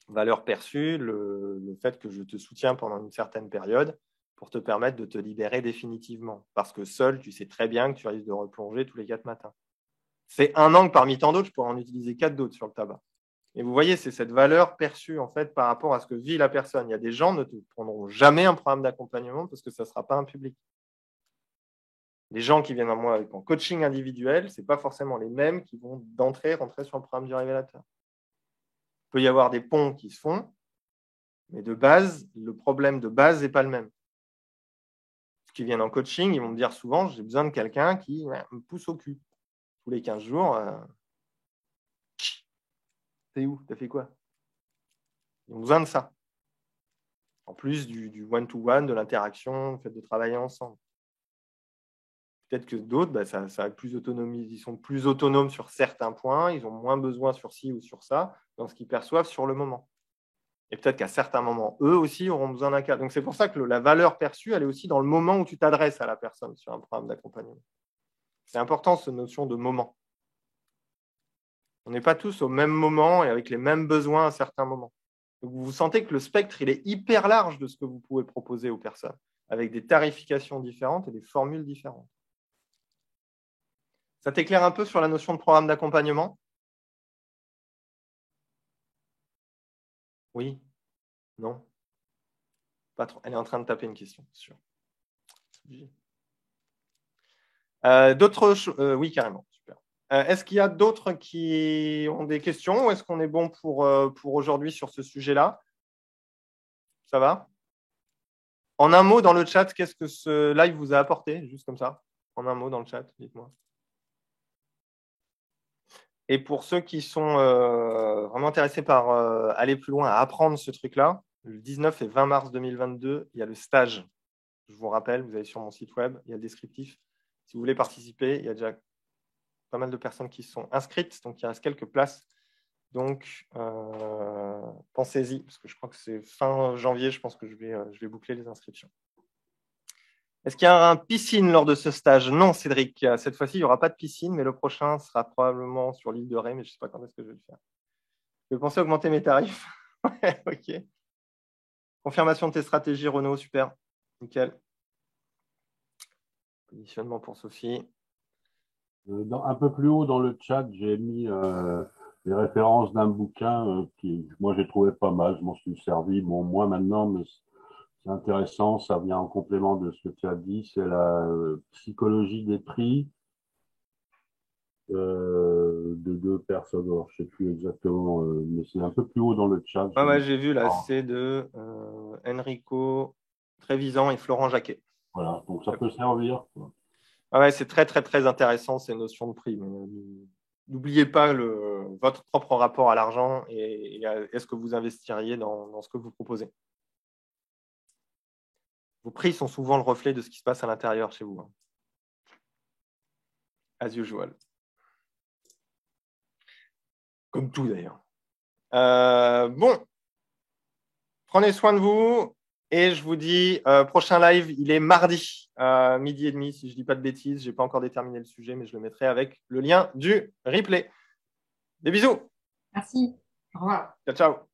Valeur perçue, le fait que je te soutiens pendant une certaine période pour te permettre de te libérer définitivement. Parce que seul, tu sais très bien que tu risques de replonger tous les 4 matins. C'est un angle parmi tant d'autres, je pourrais en utiliser 4 d'autres sur le tabac. Et vous voyez, c'est cette valeur perçue en fait par rapport à ce que vit la personne. Il y a des gens qui ne te prendront jamais un programme d'accompagnement parce que ça ne sera pas un public. Les gens qui viennent à moi en coaching individuel, ce n'est pas forcément les mêmes qui vont d'entrée rentrer sur le programme du révélateur. Il peut y avoir des ponts qui se font, mais de base, le problème de base n'est pas le même. Ceux qui viennent en coaching, ils vont me dire souvent, j'ai besoin de quelqu'un qui me pousse au cul. Tous les 15 jours, t'es où? T'as fait quoi? Ils ont besoin de ça. En plus du one-to-one, de l'interaction, le fait de travailler ensemble. Peut-être que d'autres, ça a plus d'autonomie. Ils sont plus autonomes sur certains points, ils ont moins besoin sur ci ou sur ça, dans ce qu'ils perçoivent sur le moment. Et peut-être qu'à certains moments, eux aussi auront besoin d'un cadre. Donc, c'est pour ça que la valeur perçue, elle est aussi dans le moment où tu t'adresses à la personne sur un programme d'accompagnement. C'est important, cette notion de moment. On n'est pas tous au même moment et avec les mêmes besoins à certains moments. Donc, vous sentez que le spectre, il est hyper large de ce que vous pouvez proposer aux personnes, avec des tarifications différentes et des formules différentes. Ça t'éclaire un peu sur la notion de programme d'accompagnement? Oui? Non? Pas trop. Elle est en train de taper une question, c'est sûr. D'autres choses? Oui, carrément. Super. Est-ce qu'il y a d'autres qui ont des questions ou est-ce qu'on est bon pour aujourd'hui sur ce sujet-là? Ça va? En un mot dans le chat, qu'est-ce que ce live vous a apporté? Juste comme ça. En un mot dans le chat, dites-moi. Et pour ceux qui sont vraiment intéressés par aller plus loin, à apprendre ce truc-là, le 19 et 20 mars 2022, il y a le stage. Je vous rappelle, vous allez sur mon site web, il y a le descriptif. Si vous voulez participer, il y a déjà pas mal de personnes qui sont inscrites, donc il reste quelques places. Donc, pensez-y, parce que je crois que c'est fin janvier, je pense que je vais boucler les inscriptions. Est-ce qu'il y a un piscine lors de ce stage? Non, Cédric. Cette fois-ci, il n'y aura pas de piscine, mais le prochain sera probablement sur l'île de Ré, mais je ne sais pas quand est-ce que je vais le faire. Je vais penser à augmenter mes tarifs. Ouais, ok. Confirmation de tes stratégies, Renaud, super. Nickel. Positionnement pour Sophie. Un peu plus haut dans le chat, j'ai mis les références d'un bouquin qui, moi, j'ai trouvé pas mal. Je m'en suis servi. Bon, moi, maintenant, mais c'est intéressant. Ça vient en complément de ce que tu as dit. C'est la psychologie des prix de deux personnes. Alors, je ne sais plus exactement, mais c'est un peu plus haut dans le chat. Ouais, j'ai vu là, c'est de Enrico Trévisan et Florent Jacquet. Voilà, donc ça peut servir. Ouais, c'est très, très, très intéressant ces notions de prix. N'oubliez pas votre propre rapport à l'argent et est-ce que vous investiriez dans ce que vous proposez. Vos prix sont souvent le reflet de ce qui se passe à l'intérieur chez vous. As usual. Comme tout d'ailleurs. Bon, prenez soin de vous et je vous dis, prochain live, il est mardi, 12h30, si je ne dis pas de bêtises. Je n'ai pas encore déterminé le sujet, mais je le mettrai avec le lien du replay. Des bisous. Merci. Au revoir. Ciao, ciao.